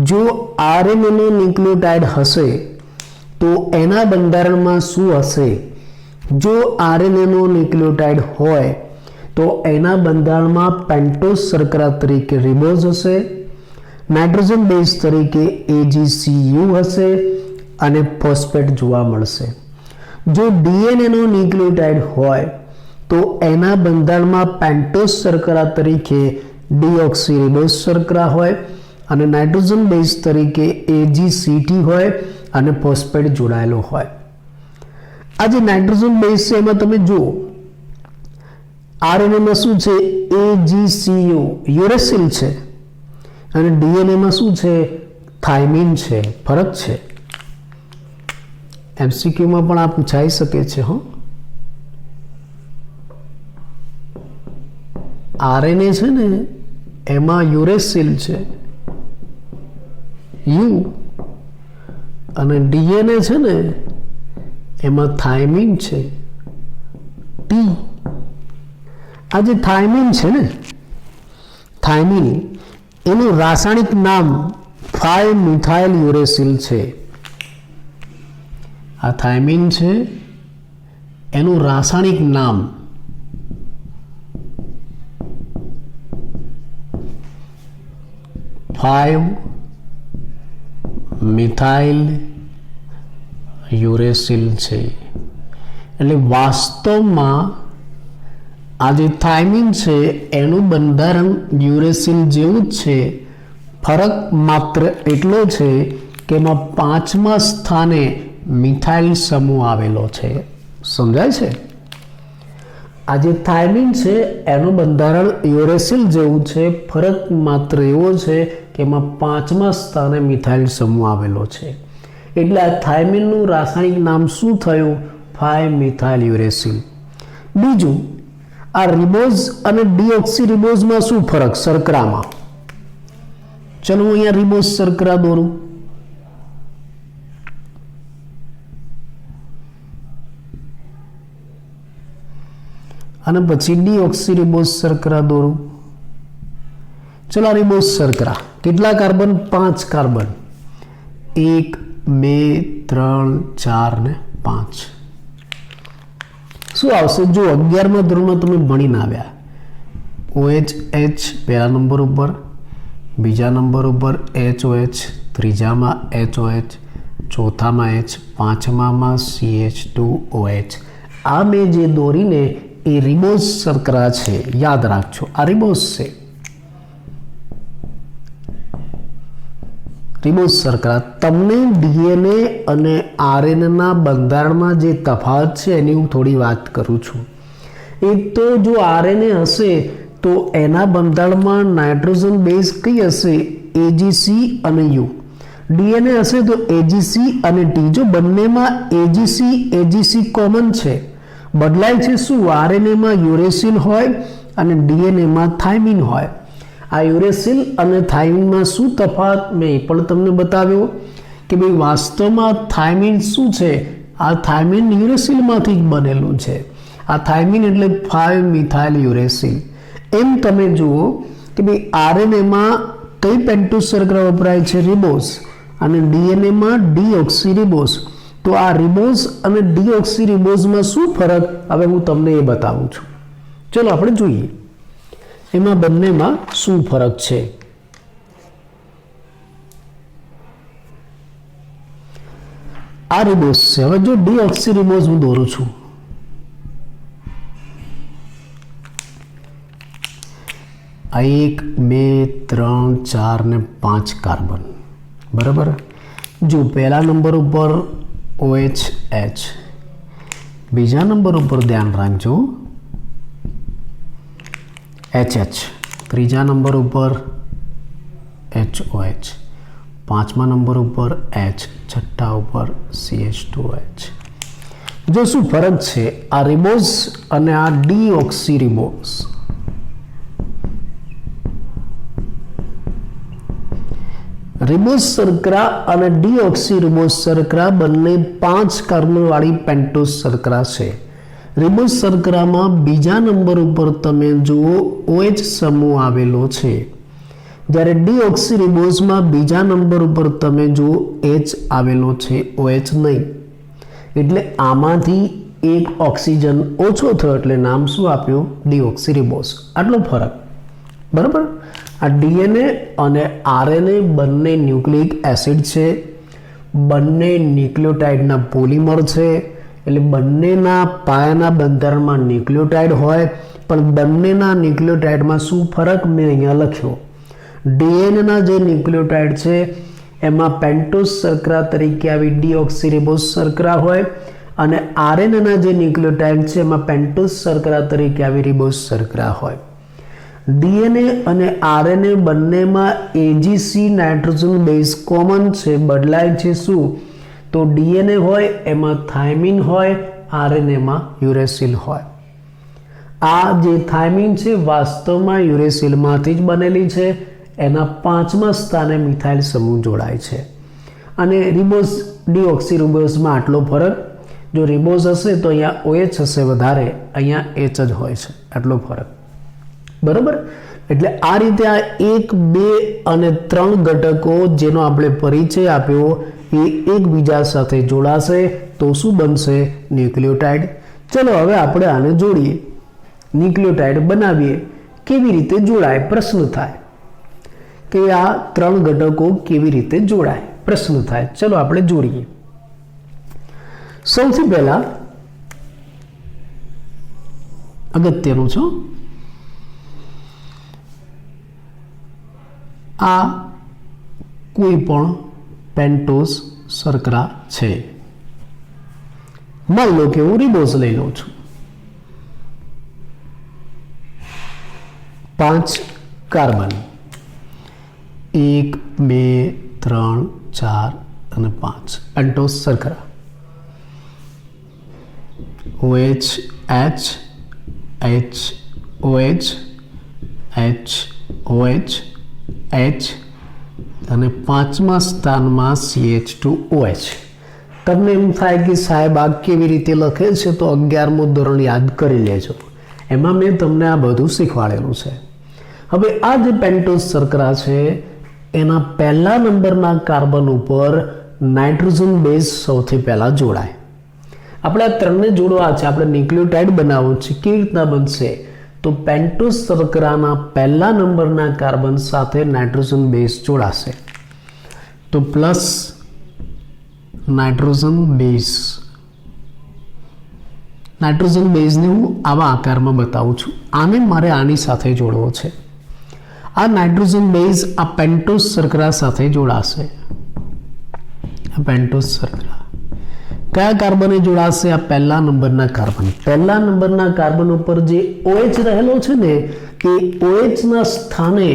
જો RNA નો ન્યુક્લિયોટાઇડ હશે તો એના બંધારણમાં શું હશે? જો RNA નો ન્યુક્લિયોટાઇડ હોય તો એના બંધારણમાં પેન્ટોઝ શર્કરા તરીકે રિબોઝ હશે, નાઇટ્રોજન બેઝ તરીકે AgCU હશે અને ફોસ્ફેટ જોવા મળશે. જો DNA નો ન્યુક્લિયોટાઇડ હોય તો એના બંધારણમાં પેન્ટોઝ શર્કરા તરીકે ડીઓક્સીરિબોસ શર્કરા હોય અને નાઇટ્રોજન બેઝ તરીકે AgCT હોય અને ફોસ્ફેટ જોડાયેલો હોય. આ જે નાઇટ્રોજન બેઝ છે એમાં તમે જુઓ RNA માં શું છે? AgCU, યુરેસિલ છે. અને DNA માં શું છે? થાઇમિન છે. ફરક છે. MCQ માં પણ આ પૂછાઈ શકે છે. RNA છે ને એમાં યુરેસિલ છે U, અને DNA છે ને એમાં થાઇમિન છે T. આ જે થાઇમિન છે ને, થાઇમિન એનું રાસાયણિક નામ 5-મિથાઇલ યુરેસિલ છે. આ થાઇમિન છે એનું રાસાયણિક નામ 5-મિથાઇલ યુરેસિલ છે. એટલે વાસ્તવમાં આ જે થાઇમિન છે એનું બંધારણ યુરેસિલ જેવું જ છે. ફરક માત્ર એટલો છે કે એમાં 5મા સ્થાને મિથાઇલ સમૂહ આવેલો છે. સમજાય છે? આ જે થાઇમિન છે એનું બંધારણ યુરેસિલ જેવું છે. ફરક માત્ર એવો છે કે એમાં 5મા સ્થાને મિથાઇલ સમૂહ આવેલો છે. એટલે આ થાઇમિનનું રાસાયણિક નામ શું થયું? 5-મિથાઇલ યુરેસિલ. બીજું, આ રિબોઝ અને ડીઓક્સીરિબોઝમાં શું ફરક? શર્કરામાં. ચલો હું અહીંયા રિબોઝ શર્કરા દોરું. અને પછી ડીઓક્સીરિબોઝ શર્કરા દોરું. ચલો રિબોઝ શર્કરા. કેટલા કાર્બન? 5 કાર્બન. 1, 2, 3, 4 ને 5. શું આવશે? જો 11મા ધોરણમાં તમે ભણીને આવ્યા, OH પહેલા નંબર ઉપર, બીજા નંબર ઉપર HOH, ત્રીજામાં HOH, ચોથામાં H, પાંચમામાં CH2OH. આ મેં જે દોરીને એ રિબોઝ શર્કરા છે, યાદ રાખજો આ રિબોઝ છે, રિબોઝ શર્કરા. તમને DNA અને RNA બંધારણમાં જે તફાવત છે એની હું થોડી વાત કરું છું. એક તો જો RNA હશે તો એના બંધારણમાં નાઇટ્રોજન બેઝ કઈ હશે? AGC અને U. DNA હશે તો AGC અને T. જો બંનેમાં AGC કોમન છે, બદલાય છે શું? RNAમાં યુરેસિલ હોય અને DNAમાં થાઇમિન હોય. આ યુરેસિલ અને થાઇમિનમાં શું તફાવત મેં એ પણ તમને બતાવ્યો કે ભાઈ વાસ્તવમાં થાઇમિન શું છે? આ થાઇમિન યુરેસિલમાંથી જ બનેલું છે. આ થાઇમિન એટલે 5 મિથાઇલ યુરેસિલ. એમ તમે જુઓ કે ભાઈ RNAમાં કઈ પેન્ટોઝ શર્કરા વપરાય છે? રિબોઝ. અને DNAમાં ડીઓક્સીરિબોઝ. તો આ રિબોઝ અને ડીઓક્સીરિબોઝમાં શું ફરક? હવે હું તમને એ બતાવું છું. ચલો આપણે જોઈએ એમાં બંનેમાં શું ફરક છે. આ રિબોઝ છે. હવે જો ડીઓક્સીરિબોઝ હું દોરું છું, આ 1 2 3 4 ને 5 કાર્બન, બરાબર. જો પહેલા નંબર ઉપર OH, બીજા નંબર ઉપર ધ્યાન રાખજો HH, ત્રીજા નંબર ઉપર HOH, પાંચમા નંબર ઉપર H, છઠ્ઠા ઉપર CH2OH. જો શું ફરક છે આ રિબોઝ અને આ ડીઓક્સીરિબોઝ? રિબોઝ શર્કરા અને ડીઓક્સીરિબોઝ શર્કરા બંને 5 કાર્બનવાળી પેન્ટોઝ શર્કરા છે. રિબોઝ શર્કરામાં બીજા નંબર ઉપર તમે જુઓ OH સમૂહ આવેલો છે, જ્યારે ડીઓક્સીરિબોઝમાં બીજા નંબર ઉપર તમે જુઓ H આવેલો છે, OH નહીં. એટલે આમાંથી એક ઓક્સિજન ઓછો થયો એટલે નામ શું આપ્યું? ડીઓક્સીરિબોઝ. આટલો ફરક, બરાબર. આ DNA અને RNA બંને ન્યુક્લિક એસિડ છે, બંને ન્યુક્લિયોટાઇડના પોલિમર છે. એટલે બંનેના પાયાના બંધારણમાં ન્યુક્લિયોટાઇડ હોય, પણ બંનેના ન્યુક્લિયોટાઇડમાં શું ફરક મેં અહીંયા લખ્યો? DNAના જે ન્યુક્લિયોટાઇડ છે એમાં પેન્ટોઝ શર્કરા તરીકે આવી ડીઓક્સીરિબોઝ શર્કરા હોય, અને RNAના જે ન્યુક્લિયોટાઇડ છે એમાં પેન્ટોઝ શર્કરા તરીકે આવી રિબોઝ શર્કરા હોય. DNA અને RNA બંનેમાં AGC નાઇટ્રોજન બેઝ કોમન છે, બદલાય છે શું? તો DNA હોય એમાં થાઇમિન હોય, RNAમાં યુરેસિલ હોય. આ જે થાઇમિન છે વાસ્તવમાં યુરેસિલમાંથી જ બનેલી છે. એના 5મા સ્થાને મિથાઇલ સમૂહ જોડાય છે. અને રિબોઝ ડીઓક્સીરિબોઝમાં આટલો ફરક. જો રિબોઝ હશે તો અહીંયા OH હશે વધારે, અહીંયા H જ હોય છે. આટલો ફરક, બરાબર. એટલે આ રીતે આ 1 2 અને 3 ઘટકો જેનો આપણે પરિચય આપ્યો એ એકબીજા સાથે જોડાશે તો શું બનશે? ન્યુક્લિયોટાઇડ. ચલો હવે આપણે આને જોડીએ, ન્યુક્લિયોટાઇડ બનાવીએ. કેવી રીતે જોડાય? પ્રશ્ન થાય કે આ 3 ઘટકો કેવી રીતે જોડાય? પ્રશ્ન થાય. ચલો આપણે જોડીએ. સૌથી પહેલા અગત્યનું છે, આ કોઈ પણ પેન્ટોઝ શર્કરા છે. માની લો કે હું રિબોઝ લઈ લઉં છું. 5 કાર્બન, 1 2 3 4 અને 5 pentose શર્કરા. OH, H, HOH, HOH, H અને 5મા સ્થાનમાં CH2OH. તમને એમ થાય કે સાહેબ આ કેવી રીતે લખે છે? તો 11મું ધોરણ યાદ કરી લેજો, એમાં મેં તમને આ બધું શીખવાડેલું છે. હવે આ જે પેન્ટોઝ શર્કરા છે એના પહેલા નંબરના કાર્બન ઉપર નાઇટ્રોજન બેઝ સૌથી પહેલા જોડાય. આપણે આ 3ને જોડવા છે, આપણે ન્યુક્લિયોટાઇડ બનાવવું છે. કેવી રીતના બનશે? તો પેન્ટોઝ શર્કરાના પહેલા નંબરના કાર્બન સાથે નાઇટ્રોજન બેઝ જોડાશે તો પ્લસ નાઇટ્રોજન બેઝને હું આવા આકારમાં બતાવું છું. આને મારે આની સાથે જોડવો છે. આ નાઇટ્રોજન બેઝ આ પેન્ટોઝ શર્કરા સાથે જોડાશે. આ પેન્ટોઝ શર્કરા કયા કાર્બને જોડાશે? આ પહેલા નંબરના કાર્બન. પહેલા નંબરના કાર્બન ઉપર જે OH રહેલો છે ને એ OH ના સ્થાને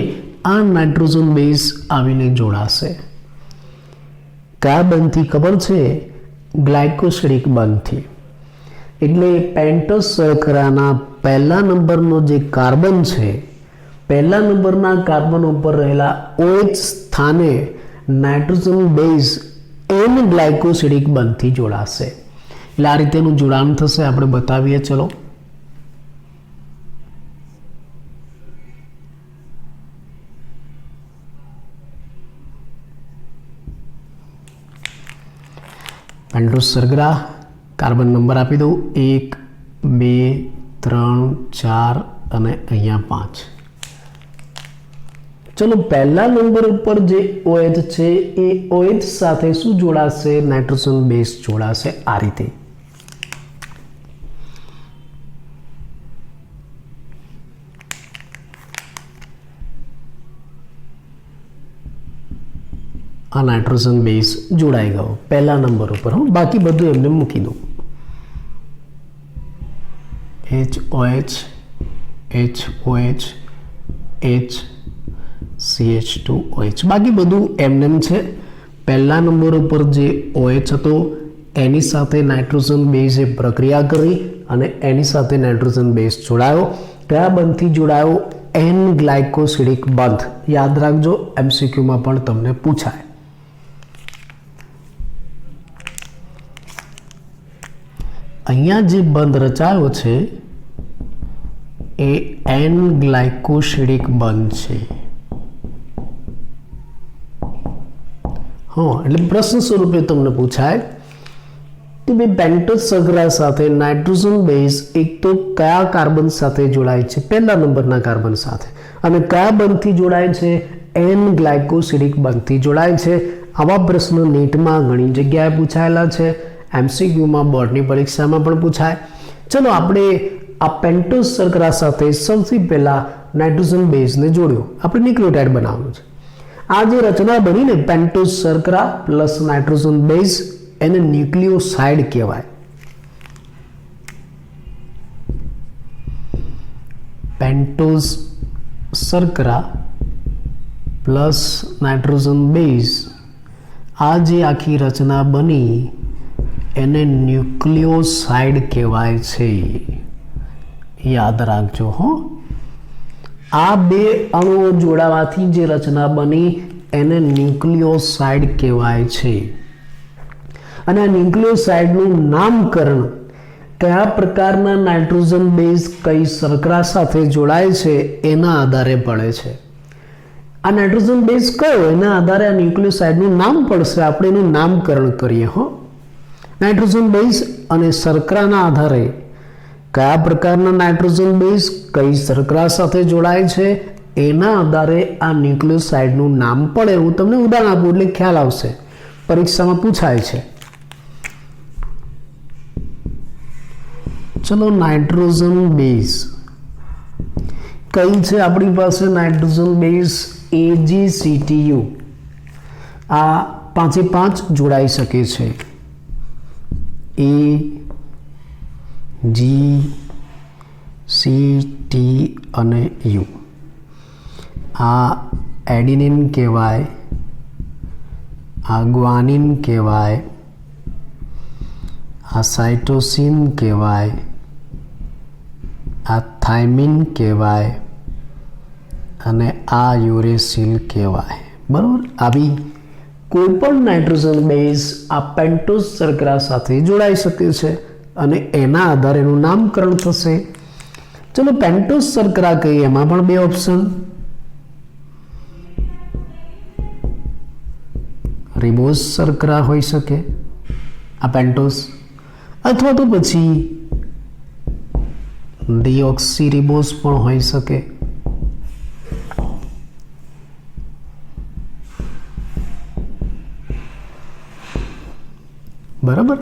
આ નાઇટ્રોજન બેઝ આવીને જોડાશે. કયા બંધથી ખબર છે? ગ્લાયકોસિડિક બંધથી. એટલે પેન્ટોઝ શર્કરાના પહેલા નંબરનો જે કાર્બન છે, પહેલા નંબરના કાર્બન ઉપર રહેલા OH સ્થાને નાઇટ્રોજન બેઝ એન ગ્લાયકોસિડિક બંધથી જોડાશે. એટલે આ રીતેનું જોડાણ થશે. આપણે બતાવીએ. ચલો, પેન્ટોઝ શર્કરા કાર્બન નંબર આપી દઉં 1 2 3 4 અને અહીંયા 5. ચલો, પહેલા નંબર ઉપર જે OH છે એ OH સાથે શું જોડાશે? નાઇટ્રોજન બેઝ જોડાશે. આ રીતે આ નાઇટ્રોજન બેઝ જોડાઈ ગયો પહેલા નંબર ઉપર. હું બાકી બધું એમને મૂકી દઉં. HOH HOH HCH2OH બાકી બધું એમનેમ છે. પહેલા નંબર ઉપર જે OH હતો એની સાથે નાઇટ્રોજન બેઝે પ્રક્રિયા કરી અને એની સાથે નાઇટ્રોજન બેઝ જોડાયો. કયા બંધથી જોડાયો? એન ગ્લાયકોસિડિક બંધ. યાદ રાખજો, MCQમાં પણ તમને પૂછાય. અહીંયા જે બંધ રચાયો છે એ એન ગ્લાયકોસિડિક બંધ છે. હા, એટલે પ્રશ્ન સ્વરૂપે તમને પૂછાય કે ભાઈ પેન્ટોઝ શર્કરા સાથે નાઇટ્રોજન બેઝ એક તો કયા કાર્બન સાથે જોડાય છે? પહેલા નંબરના કાર્બન સાથે. અને કયા બંધથી જોડાય છે? એન ગ્લાયકોસિડિક બંધથી જોડાય છે. આવા પ્રશ્ન નીટમાં ઘણી જગ્યાએ પૂછાયેલા છે. MCQમાં બોર્ડની પરીક્ષામાં પણ પૂછાય. ચલો, આપણે આ પેન્ટોઝ શર્કરા સાથે સૌથી પહેલા નાઇટ્રોજન બેઝને જોડ્યો. આપણે ન્યુક્લિયોટાઇડ બનાવવાનું છે. આ જે રચના બનીને પેન્ટોઝ શર્કરા પ્લસ નાઇટ્રોજન બેઝ, એને ન્યુક્લિયોસાઇડ કહેવાય. પેન્ટોઝ શર્કરા પ્લસ નાઇટ્રોજન બેઝ, આ જે આખી રચના બની એને ન્યુક્લિયોસાઇડ કહેવાય છે. યાદ રાખજો હો. આ બે અણુઓ જોડાવાથી જે રચના બની એને ન્યુક્લિયોસાઇડ કહેવાય છે. અને આ ન્યુક્લિયોસાઇડનું નામકરણ કયા પ્રકારના નાઇટ્રોજન બેઝ કઈ શર્કરા સાથે જોડાય છે એના આધારે પડે છે. આ નાઇટ્રોજન બેઝ કયો એના આધારે આ ન્યુક્લિયોસાઇડનું નામ પડશે. આપણે એનું નામકરણ કરીએ હો. નાઇટ્રોજન બેઝ અને શર્કરાના આધારે કયા પ્રકારના નાઇટ્રોજન બેઝ કઈ શર્કરા સાથે જોડાય છે એના આધારે આ ન્યુક્લિયોસાઇડનું નામ પડે. હું તમને ઉદાહરણ આપું એટલે ખ્યાલ આવશે. પરીક્ષામાં પૂછાય છે. ચલો, નાઇટ્રોજન બેઝ કઈ છે આપણી પાસે? Nitrogen base AgCtu. આ 5 જોડાઈ શકે છે. A G C T અને U. આ એડિનિન કહેવાય, આ ગ્વાનિન કહેવાય, આ સાઇટોસિન કહેવાય, આ થાઇમિન કહેવાય અને આ યુરેસિલ કહેવાય. બરાબર. આવી કોઈ પણ નાઇટ્રોજન બેઝ આ પેન્ટોઝ શર્કરા સાથે જોડાઈ શકે છે અને એના આધારે એનું નામકરણ થશે. ચલો, પેન્ટોઝ શર્કરા કહીએ એમાં પણ બે ઓપ્શન, રિબોઝ શર્કરા હોઈ શકે આ પેન્ટોઝ, અથવા તો પછી ડીઓક્સીરિબોઝ પણ હોઈ શકે. બરાબર.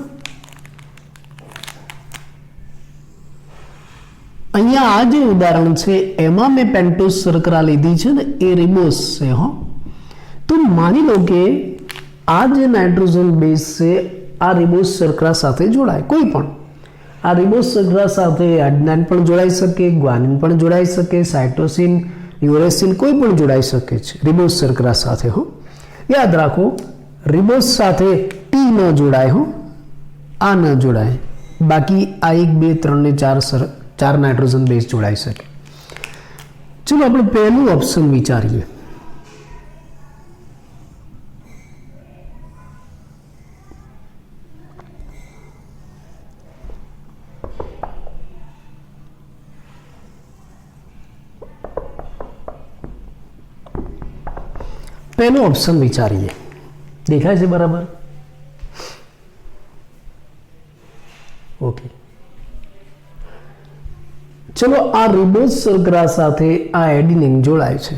અહીંયા આ જે ઉદાહરણ છે એમાં મેં પેન્ટોઝ શર્કરા લીધી છે ને એ રિબોઝ છે. હો, તો માની લો કે આ જે નાઇટ્રોજન બેઝ છે આ રિબોઝ શર્કરા સાથે જોડાય, કોઈ પણ આ રિબોઝ શર્કરા સાથે એડેનાઇન પણ જોડાઈ શકે, ગ્વાનિન પણ જોડાઈ શકે, સાઇટોસિન, યુરેસિલ કોઈ પણ જોડાઈ શકે છે રિબોઝ શર્કરા સાથે. હો, યાદ રાખો રિબોઝ સાથે ટી ન જોડાય, હો આ ન જોડાય, બાકી આ 1 2 3 ને 4 નાઇટ્રોજન બેઝ જોડાઈ શકે. ચલો આપણે પહેલું ઓપ્શન વિચારીએ. પહેલું ઓપ્શન વિચારીએ. દેખાય છે બરાબર? ઓકે, ચલો આ રિબોઝ શર્કરા સાથે આ એડિનિન જોડાય છે.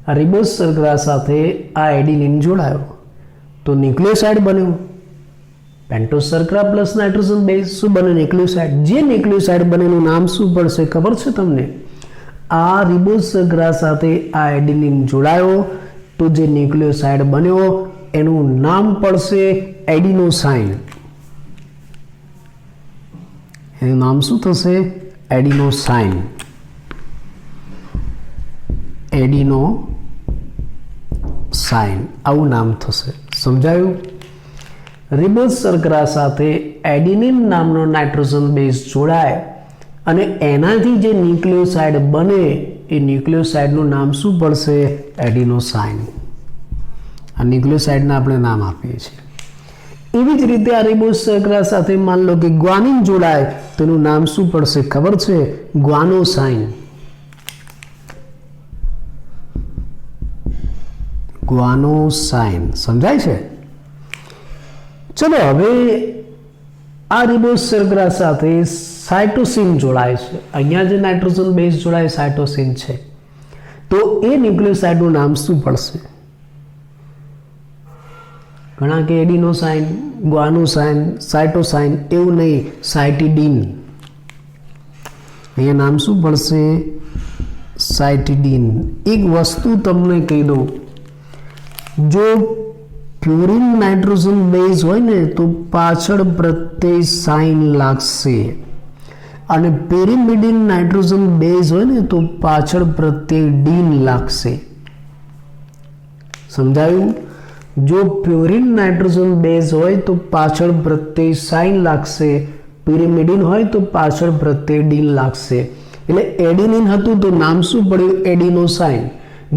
આ રિબોઝ શર્કરા સાથે આ એડિનિન જોડાયો તો ન્યુક્લિયોસાઇડ બન્યો. પેન્ટોઝ શર્કરા પ્લસ નાઇટ્રોજન બેઝ શું બને? ન્યુક્લિયોસાઇડ. જે ન્યુક્લિયોસાઇડ બને એનું નામ શું પડશે ખબર છે તમને? આ રિબોઝ શર્કરા સાથે આ એડિનિન જોડાયો તો જે ન્યુક્લિયોસાઇડ બન્યો એનું નામ પડશે એડિનોસાઇન. એનું નામ શું થશે? એડિનોસાઇન. એડિનોસાઇન આવું નામ થશે. સમજાયું? રિબોઝ શર્કરા સાથે એડિનિન નામનો નાઇટ્રોજન બેઝ જોડાય અને એનાથી જે ન્યુક્લિયોસાઇડ બને એ ન્યુક્લિયોસાઇડનું નામ શું પડશે? એડિનોસાઇન. આ ન્યુક્લિયોસાઇડને આપણે નામ આપીએ છીએ. એવી જ રીતે આ રિબોઝ શર્કરા સાથે માન લો કે ગ્વાનિન જોડાય તો એનું નામ શું પડશે ખબર છે? ગ્વાનોસાઇન. ગ્વાનોસાઇન. સમજાય છે? ચલો હવે આ રિબોઝ શર્કરા સાથે સાઇટોસિન જોડાય છે. અહીંયા જે નાઇટ્રોજન બેઝ જોડાય સાઇટોસિન છે તો એ ન્યુક્લિયોસાઇડનું નામ શું પડશે? ઘણા કે એડિનોસાઇન, ગ્વાનોસાઇન, સાઇટોસાઇન, એવું નહીં, સાઇટિડીન. અહીંયા નામ શું પડશે? સાઇટિડીન. એક વસ્તુ તમને કહી દઉં, જો પ્યુરિન નાઇટ્રોજન બેઝ હોય ને તો પાછળ પ્રત્યય સાઇન લાગશે અને પેરિમિડિન નાઇટ્રોજન બેઝ હોય ને તો પાછળ પ્રત્યય ડીન લાગશે. સમજાયું? જો પ્યુરિન નાઇટ્રોજન બેઝ હોય તો પાછળ પ્રત્યય સાઇન લાગશે, પિરિમિડિન હોય તો પાછળ પ્રત્યય ડીન લાગશે. એટલે એડિનિન હતું તો નામ શું પડ્યું? એડિનોસાઇન.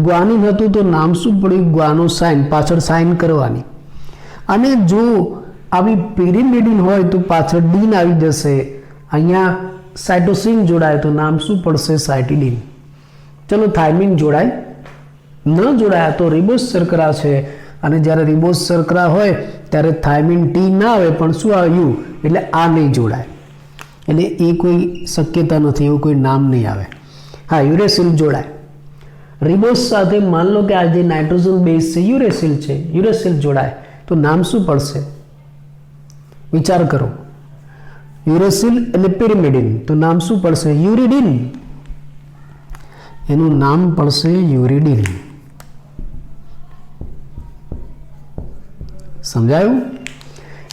ગ્વાનિન હતું તો નામ શું પડ્યું? ગ્વાનોસાઇન. પાછળ સાઇન કરવાની. અને જો આવી પિરિમિડિન હોય તો પાછળ ડીન આવી જશે. અહીંયા સાઇટોસિન જોડાય તો નામ શું પડશે? સાઇટિડીન. ચલો થાઇમિન જોડાય, ન જોડાયા તો રિબોઝ શર્કરા છે અને જ્યારે રિબોઝ શર્કરા હોય ત્યારે થાઇમિન ટી ના આવે પણ શું આવે? યુ. એટલે આ નહીં જોડાય. એટલે એ કોઈ શક્યતા નથી, એવું કોઈ નામ નહીં આવે. હા, યુરેસિલ જોડાય. રિબોઝ સાથે માન લો કે આ જે નાઇટ્રોજન બેઝ છે યુરેસિલ છે, યુરેસિલ જોડાય તો નામ શું પડશે? વિચાર કરો. યુરેસિલ એટલે પિરિમિડિન તો નામ શું પડશે? યુરિડિન. એનું નામ પડશે યુરિડિન. સમજાયું?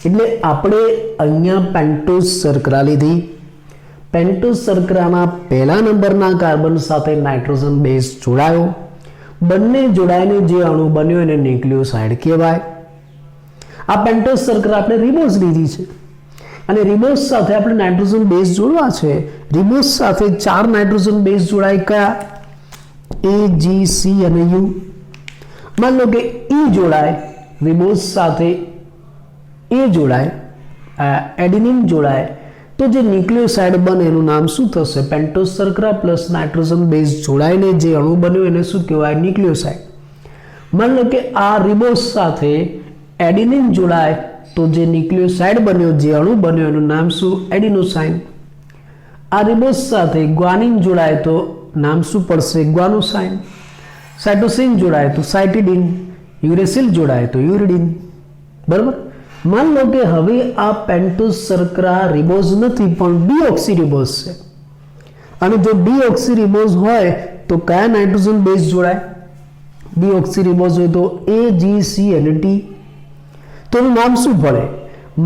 એટલે આપણે અહીંયા પેન્ટોઝ શર્કરા લીધી. પેન્ટોઝ શર્કરાના પહેલા નંબરના કાર્બન સાથે નાઇટ્રોજન બેઝ જોડાયો. બંને જોડાઈને જે અણુ બન્યો એને ન્યુક્લિયોસાઇડ કહેવાય. આ પેન્ટોઝ શર્કરા આપણે રિબોઝ લીધી છે અને રિબોઝ સાથે આપણે નાઇટ્રોજન બેઝ જોડવા છે. રિબોઝ સાથે 4 નાઇટ્રોજન બેઝ જોડાય. કયા? A, G, C અને U. માન લો કે E જોડાય, રિબોઝ સાથે A જોડાય, એડિનિન જોડાય તો જે ન્યુક્લિયોસાઇડ બને એનું નામ શું થશે? પેન્ટોઝ શર્કરા પ્લસ નાઇટ્રોજન બેઝ જોડાઈને જે અણુ બન્યો એને શું કહેવાય? ન્યુક્લિયોસાઇડ. માન લો કે આ રિબોઝ સાથે એડિનિન જોડાય તો જે ન્યુક્લિયોસાઇડ બન્યો, જે અણુ બન્યો એનું નામ શું? એડિનોસાઇન. આ રિબોઝ સાથે ગ્વાનિન જોડાય તો નામ શું પડશે? ગ્વાનોસાઇન. સાઇટોસિન જોડાય તો સાઇટિડીન. યુરેસિલ જોડાય તો યુરિડિન. બરાબર? मान लो कि હવે આ પેન્ટોઝ શર્કરા રિબોઝ નથી પણ ડીઓક્સીરિબોઝ છે, અને જો ડીઓક્સીરિબોઝ હોય તો કયા નાઇટ્રોજન બેઝ જોડાય? ડીઓક્સીરિબોઝ હોય તો AgC અને T. તો એનું નામ શું પડે?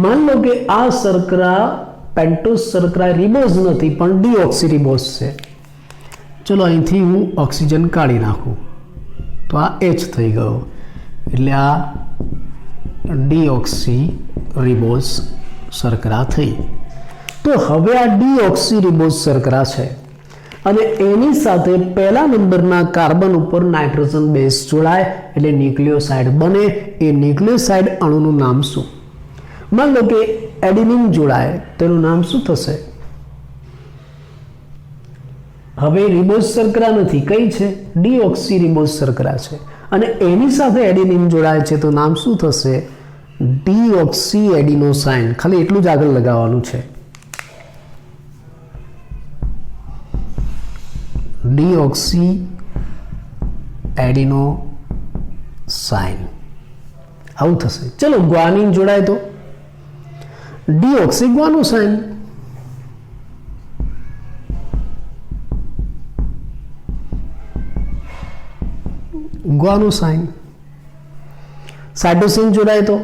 मान लो कि આ શર્કરા પેન્ટોઝ શર્કરા રિબોઝ નથી પણ ડીઓક્સીરિબોઝ છે. ચલો અહીંથી હું ઓક્સિજન કાઢી નાખું તો આ H થઈ ગયો, એટલે આ ડીઓક્સીરિબોઝ શર્કરા થઈ. તો હવે આ ડીઓક્સીરિબોઝ શર્કરા છે અને એની સાથે પહેલા નંબરના કાર્બન ઉપર નાઇટ્રોજન બેઝ જોડાય એટલે ન્યુક્લિયોસાઇડ બને. એ ન્યુક્લિયોસાઇડ અણુનું નામ શું? मान लो कि एडेनिन जोड़ाए तेનું નામ શું થશે? હવે રિબોઝ શર્કરા નથી, કઈ છે? ડીઓક્સીરિબોઝ શર્કરા છે અને એની સાથે એडेनिन જોડાય છે તો નામ શું થશે? Deoxy adenosine. ખાલી એટલું જ આગળ લગાવવાનું છે, ડીઓક્સી એડિનોસાઇન આવું થશે. ચલો ગ્વાનિન જોડાય તો डीऑक्सीग्वानोसाइन. ग्वानोसाइन. साइटोसिन जोड़ाए तो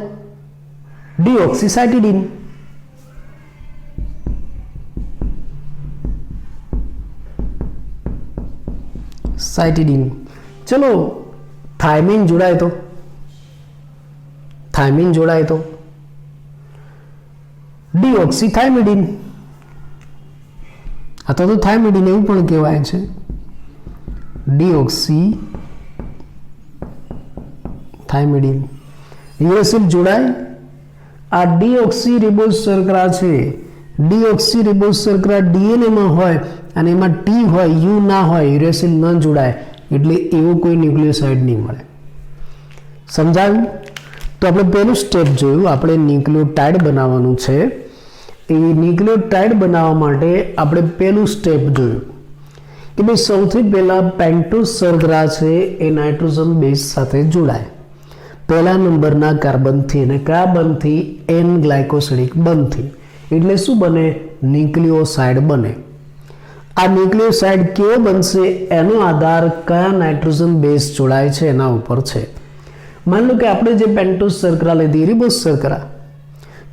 डीऑक्सीसाइटिडीन. साइटिडीन. चलो थायमिन जोड़ाए तो थायमिन जोड़ाए तो ડીઓક્સીથાઇમિડીન. અથવા તો થાઇમિડીન એવું પણ કહેવાય છે. ડીઓક્સીથાઇમિડીન. યુરેસિલ જોડાય. આ ડીઓક્સીરિબોઝ શર્કરા છે. ડીઓક્સીરિબોઝ શર્કરા ડીએનએ માં હોય અને એમાં ટી હોય, યુ ના હોય, યુરેસિલ ન જોડાય એટલે એવો કોઈ ન્યુક્લિયોસાઇડ નહીં મળે. સમજાયું? તો આપણે પહેલું સ્ટેપ જોયું, આપણે ન્યુક્લિયોટાઇડ બનાવવાનું છે. એ ન્યુક્લિયોટાઇડ બનાવવા માટે આપણે પહેલું સ્ટેપ જોયું કે ભાઈ સૌથી પહેલાં પેન્ટોઝ શર્કરા છે એ નાઇટ્રોજન બેઝ સાથે જોડાય પહેલા નંબરના કાર્બનથી, અને કયા બંધથી? એન ગ્લાયકોસિડિક બંધથી. એટલે શું બને? ન્યુક્લિયોસાઇડ બને. આ ન્યુક્લિયોસાઇડ કેવો બનશે એનો આધાર કયા નાઇટ્રોજન બેઝ જોડાય છે એના ઉપર છે. मान लो कि આપણે જે પેન્ટોઝ શર્કરા લીધી રિબોઝ શર્કરા,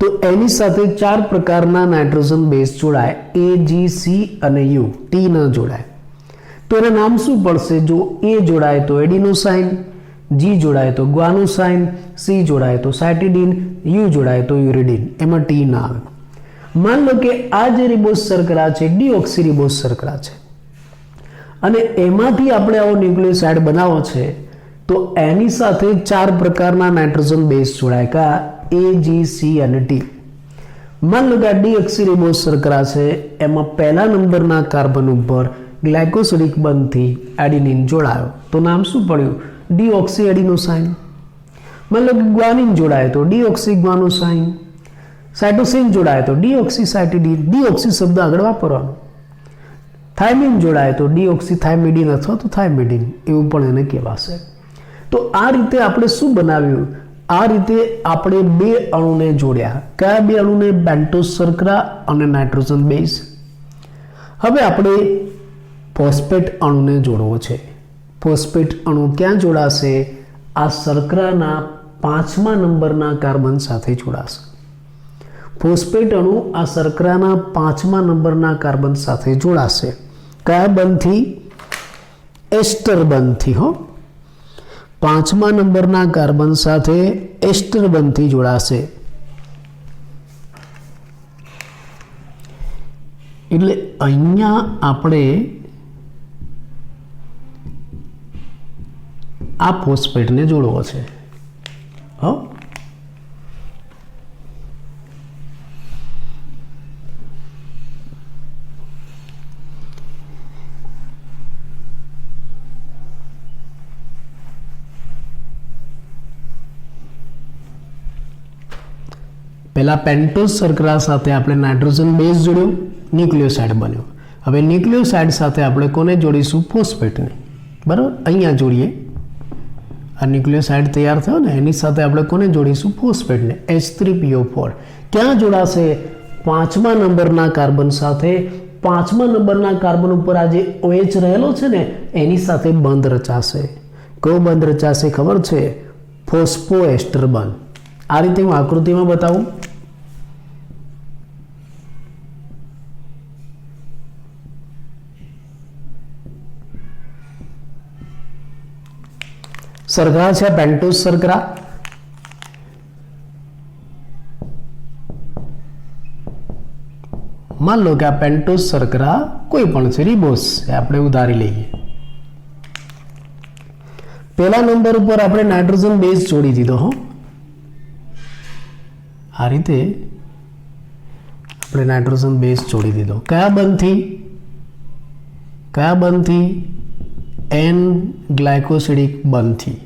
તો એની સાથે 4 પ્રકારના નાઇટ્રોજન બેઝ જોડાય, AgC અને U. T ન જોડાય તો એના નામ શું પડશે? જો A જોડાય તો એડિનોસાઇન, G જોડાય તો ગ્વાનોસાઇન, C જોડાય તો સાઇટિડીન, U જોડાય તો યુરિડીન. એમાં T ના આવે. मान लो कि આ જે રિબોઝ શર્કરા છે ડીઓક્સીરિબોઝ શર્કરા છે અને એમાંથી આપણે આવો ન્યુક્લિયોસાઇડ બનાવવો છે તો એની સાથે 4 પ્રકારના નાઇટ્રોજન બેઝ જોડાય, કા? AgC અને T. मान लो कि ડીઓક્સીરિબોઝ શર્કરા છે એમાં પહેલા નંબરના કાર્બન ઉપર ગ્લાયકોસિડિક બંધથી એડિનિન જોડાયો તો નામ શું પડ્યું? Deoxy adenosine. मान लो कि ગ્વાનિન જોડાય તો ડીઓક્સીગ્વાનોસાઇન. સાઇટોસિન જોડાય તો ડીઓક્સીસાઇટિડીન. ડીઓક્સી શબ્દ આગળ વાપરવાનો. થાઇમિન જોડાય તો ડીઓક્સીથાઇમિડીન અથવા તો થાઇમિડીન એવું પણ એને કહેવાશે. તો આ રીતે આપણે શું બનાવ્યું? આ રીતે આપણે બે અણુને જોડ્યા. કયા બે અણુને? પેન્ટોઝ શર્કરા અને નાઇટ્રોજન બેઝ. હવે આપણે ફોસ્ફેટ અણુને જોડવો છે. ફોસ્ફેટ અણુ ક્યાં જોડાશે? આ શર્કરાના 5મા નંબરના કાર્બન સાથે જોડાશે. ફોસ્ફેટ અણુ આ શર્કરાના 5મા નંબરના કાર્બન સાથે જોડાશે. કયા બંધથી? એસ્ટર બંધથી. હો, 5મા નંબરના કાર્બન સાથે એસ્ટર બંધથી જોડાશે. એટલે અહીંયા આપણે આ ફોસ્ફેટને જોડવો છે. હો, પહેલા પેન્ટોઝ શર્કરા સાથે આપણે નાઇટ્રોજન બેઝ જોડ્યો, ન્યુક્લિયોસાઇડ બન્યો. હવે ન્યુક્લિયોસાઇડ સાથે આપણે કોને જોડીશું? ફોસ્ફેટને. બરાબર, અહીંયા જોડીએ. આ ન્યુક્લિયોસાઇડ તૈયાર થયો ને એની સાથે આપણે કોને જોડીશું? ફોસ્ફેટને, H3PO4. ક્યાં જોડાશે? 5મા નંબરના કાર્બન સાથે. 5મા નંબરના કાર્બન ઉપર આ જે OH રહેલો છે ને એની સાથે બંધ રચાશે. કયો બંધ રચાશે ખબર છે? ફોસ્ફોએસ્ટર બંધ. આ રીતે હું આકૃતિમાં બતાવું. શર્કરા છે, પેન્ટોઝ શર્કરા. मान लो कि आ पेंटोज शर्करा कोई पण छे, रिबोस આપણે ઉધારી લઈએ. પહેલા નંબર ઉપર આપણે નાઇટ્રોજન બેઝ જોડી દીધો. હો, આ રીતે આપણે નાઇટ્રોજન બેઝ જોડી દીધો. કયા બંધથી? N ગ્લાયકોસિડિક બંધથી.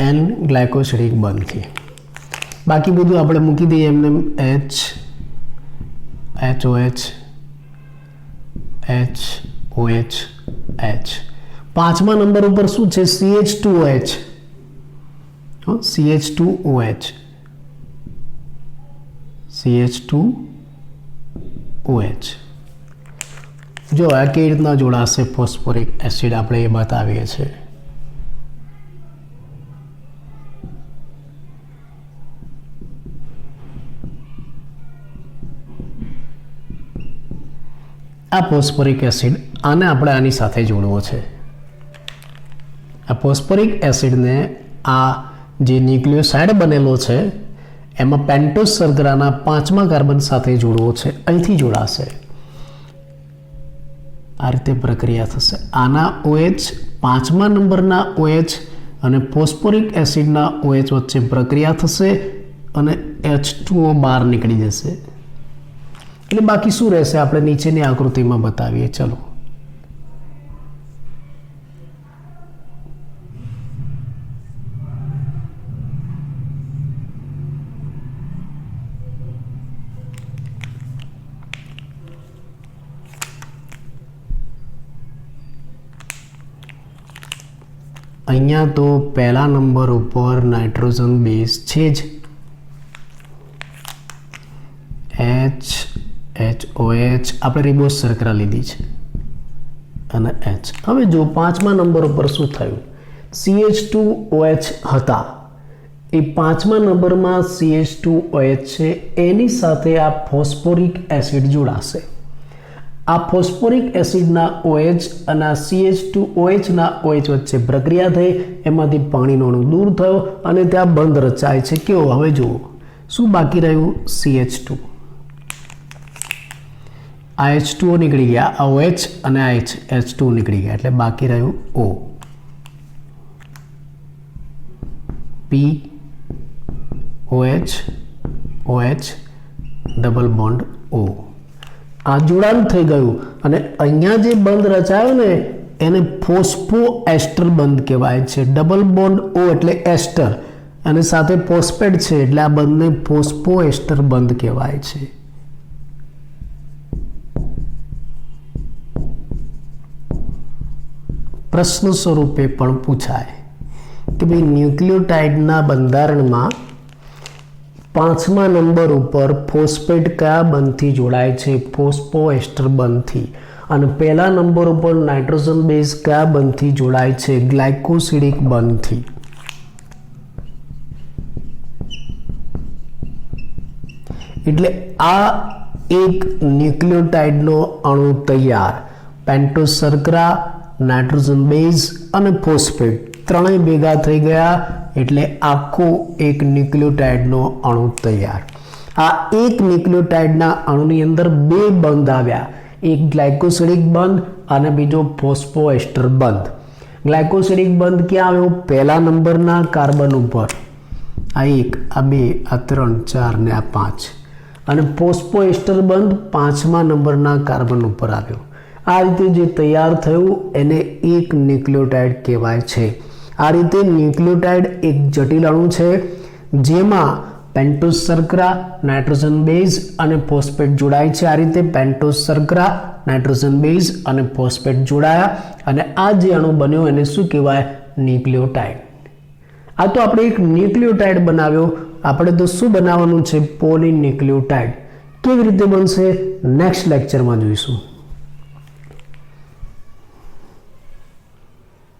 N ગ્લાયકોસિડિક બંધથી. બાકી બધું આપણે મૂકી દઈએ એમને. HOH. 5મા નંબર ઉપર શું છે? CH2OH. CH2OH. જો આ કેવી રીતના જોડાશે ફોસ્ફોરિક એસિડ આપણે એ બતાવીએ છીએ. આ ફોસ્ફોરિક એસિડ આને આપણે આની સાથે જોડવો છે. આ ફોસ્ફોરિક એસિડને આ જે ન્યુક્લિયોસાઇડ બનેલો છે એમાં પેન્ટોઝ શર્કરાના 5મા કાર્બન સાથે જોડવો છે. અહીંથી જોડાશે. આ રીતે પ્રક્રિયા થશે. આના OH, 5મા નંબરના OH અને ફોસ્ફોરિક એસિડના OH વચ્ચે પ્રક્રિયા થશે અને H2O બહાર નીકળી જશે. એટલે બાકી શું રહેશે આપણે નીચેની આકૃતિમાં બતાવીએ. ચલો, અહીંયા તો પહેલા નંબર ઉપર નાઇટ્રોજન બેઝ છે જ. HOH આપણે રિબોસ શર્કરા લીધી છે અને H. હવે જો 5મા નંબર ઉપર શું થયું? CH2OH હતા. એ 5મા નંબરમાં CH2OH છે એની સાથે આ ફોસ્ફોરિક એસિડ જોડાશે. આ ફોસ્ફોરિક એસિડના OH અને આ CH2OH ના OH વચ્ચે પ્રક્રિયા થઈ, એમાંથી પાણીનો અણુ દૂર થયો અને ત્યાં બંધ રચાય છે. કેવો? હવે જુઓ શું બાકી રહ્યું? CH2. આ H2O નીકળી ગયા, આ OH અને આ H2O નીકળી ગયા, એટલે બાકી રહ્યું O. P OH OH double bond O. આ જોડાણ થઈ ગયું અને અહીંયા જે બંધ રચાયો ને એને ફોસ્ફોએસ્ટર બંધ કહેવાય છે. ડબલ બોન્ડ O એટલે એસ્ટર અને સાથે ફોસ્ફેટ છે એટલે આ બંધને ફોસ્ફોએસ્ટર બંધ કહેવાય છે. પ્રશ્ન સ્વરૂપે પણ પૂછાય કે ભાઈ ન્યુક્લિયોટાઇડના બંધારણમાં 5મા નંબર ઉપર ફોસ્ફેટ કયા બંધથી જોડાય છે? ફોસ્ફોએસ્ટર બંધથી. અને પહેલા નંબર ઉપર નાઇટ્રોજન બેઝ કયા બંધથી જોડાય છે? ગ્લાયકોસિડિક બંધથી. એટલે આ એક ન્યુક્લિયોટાઇડનો અણુ તૈયાર. પેન્ટોઝ શર્કરા, નાઇટ્રોજન બેઝ અને ફોસ્ફેટ ત્રણેય ભેગા થઈ ગયા એટલે આખો એક ન્યુક્લિયોટાઇડનો અણુ તૈયાર. આ એક ન્યુક્લિયોટાઇડના અણુની અંદર બે બંધ આવ્યા, એક ગ્લાયકોસિડિક બંધ અને બીજો ફોસ્ફોએસ્ટર બંધ. ગ્લાયકોસિડિક બંધ ક્યાં આવ્યો? પહેલા નંબરના કાર્બન ઉપર. આ 1, આ 2, આ 3, 4 ને આ 5. અને ફોસ્ફોએસ્ટર બંધ 5મા નંબરના કાર્બન ઉપર આવ્યો. આ રીતે જે તૈયાર થયું એને એક ન્યુક્લિયોટાઇડ કહેવાય છે. આ રીતે ન્યુક્લિયોટાઇડ એક જટિલ અણુ છે જેમાં પેન્ટોઝ શર્કરા, નાઇટ્રોજન બેઝ અને ફોસ્ફેટ જોડાય છે. આ રીતે પેન્ટોઝ શર્કરા, નાઇટ્રોજન બેઝ અને ફોસ્ફેટ જોડાયા અને આ જે અણુ બન્યો એને શું કહેવાય? ન્યુક્લિયોટાઇડ. આ તો આપણે એક ન્યુક્લિયોટાઇડ બનાવ્યો. આપણે તો શું બનાવવાનું છે? પોલીન્યુક્લિયોટાઇડ. કેવી રીતે બનશે? નેક્સ્ટ લેક્ચરમાં જોઈશું.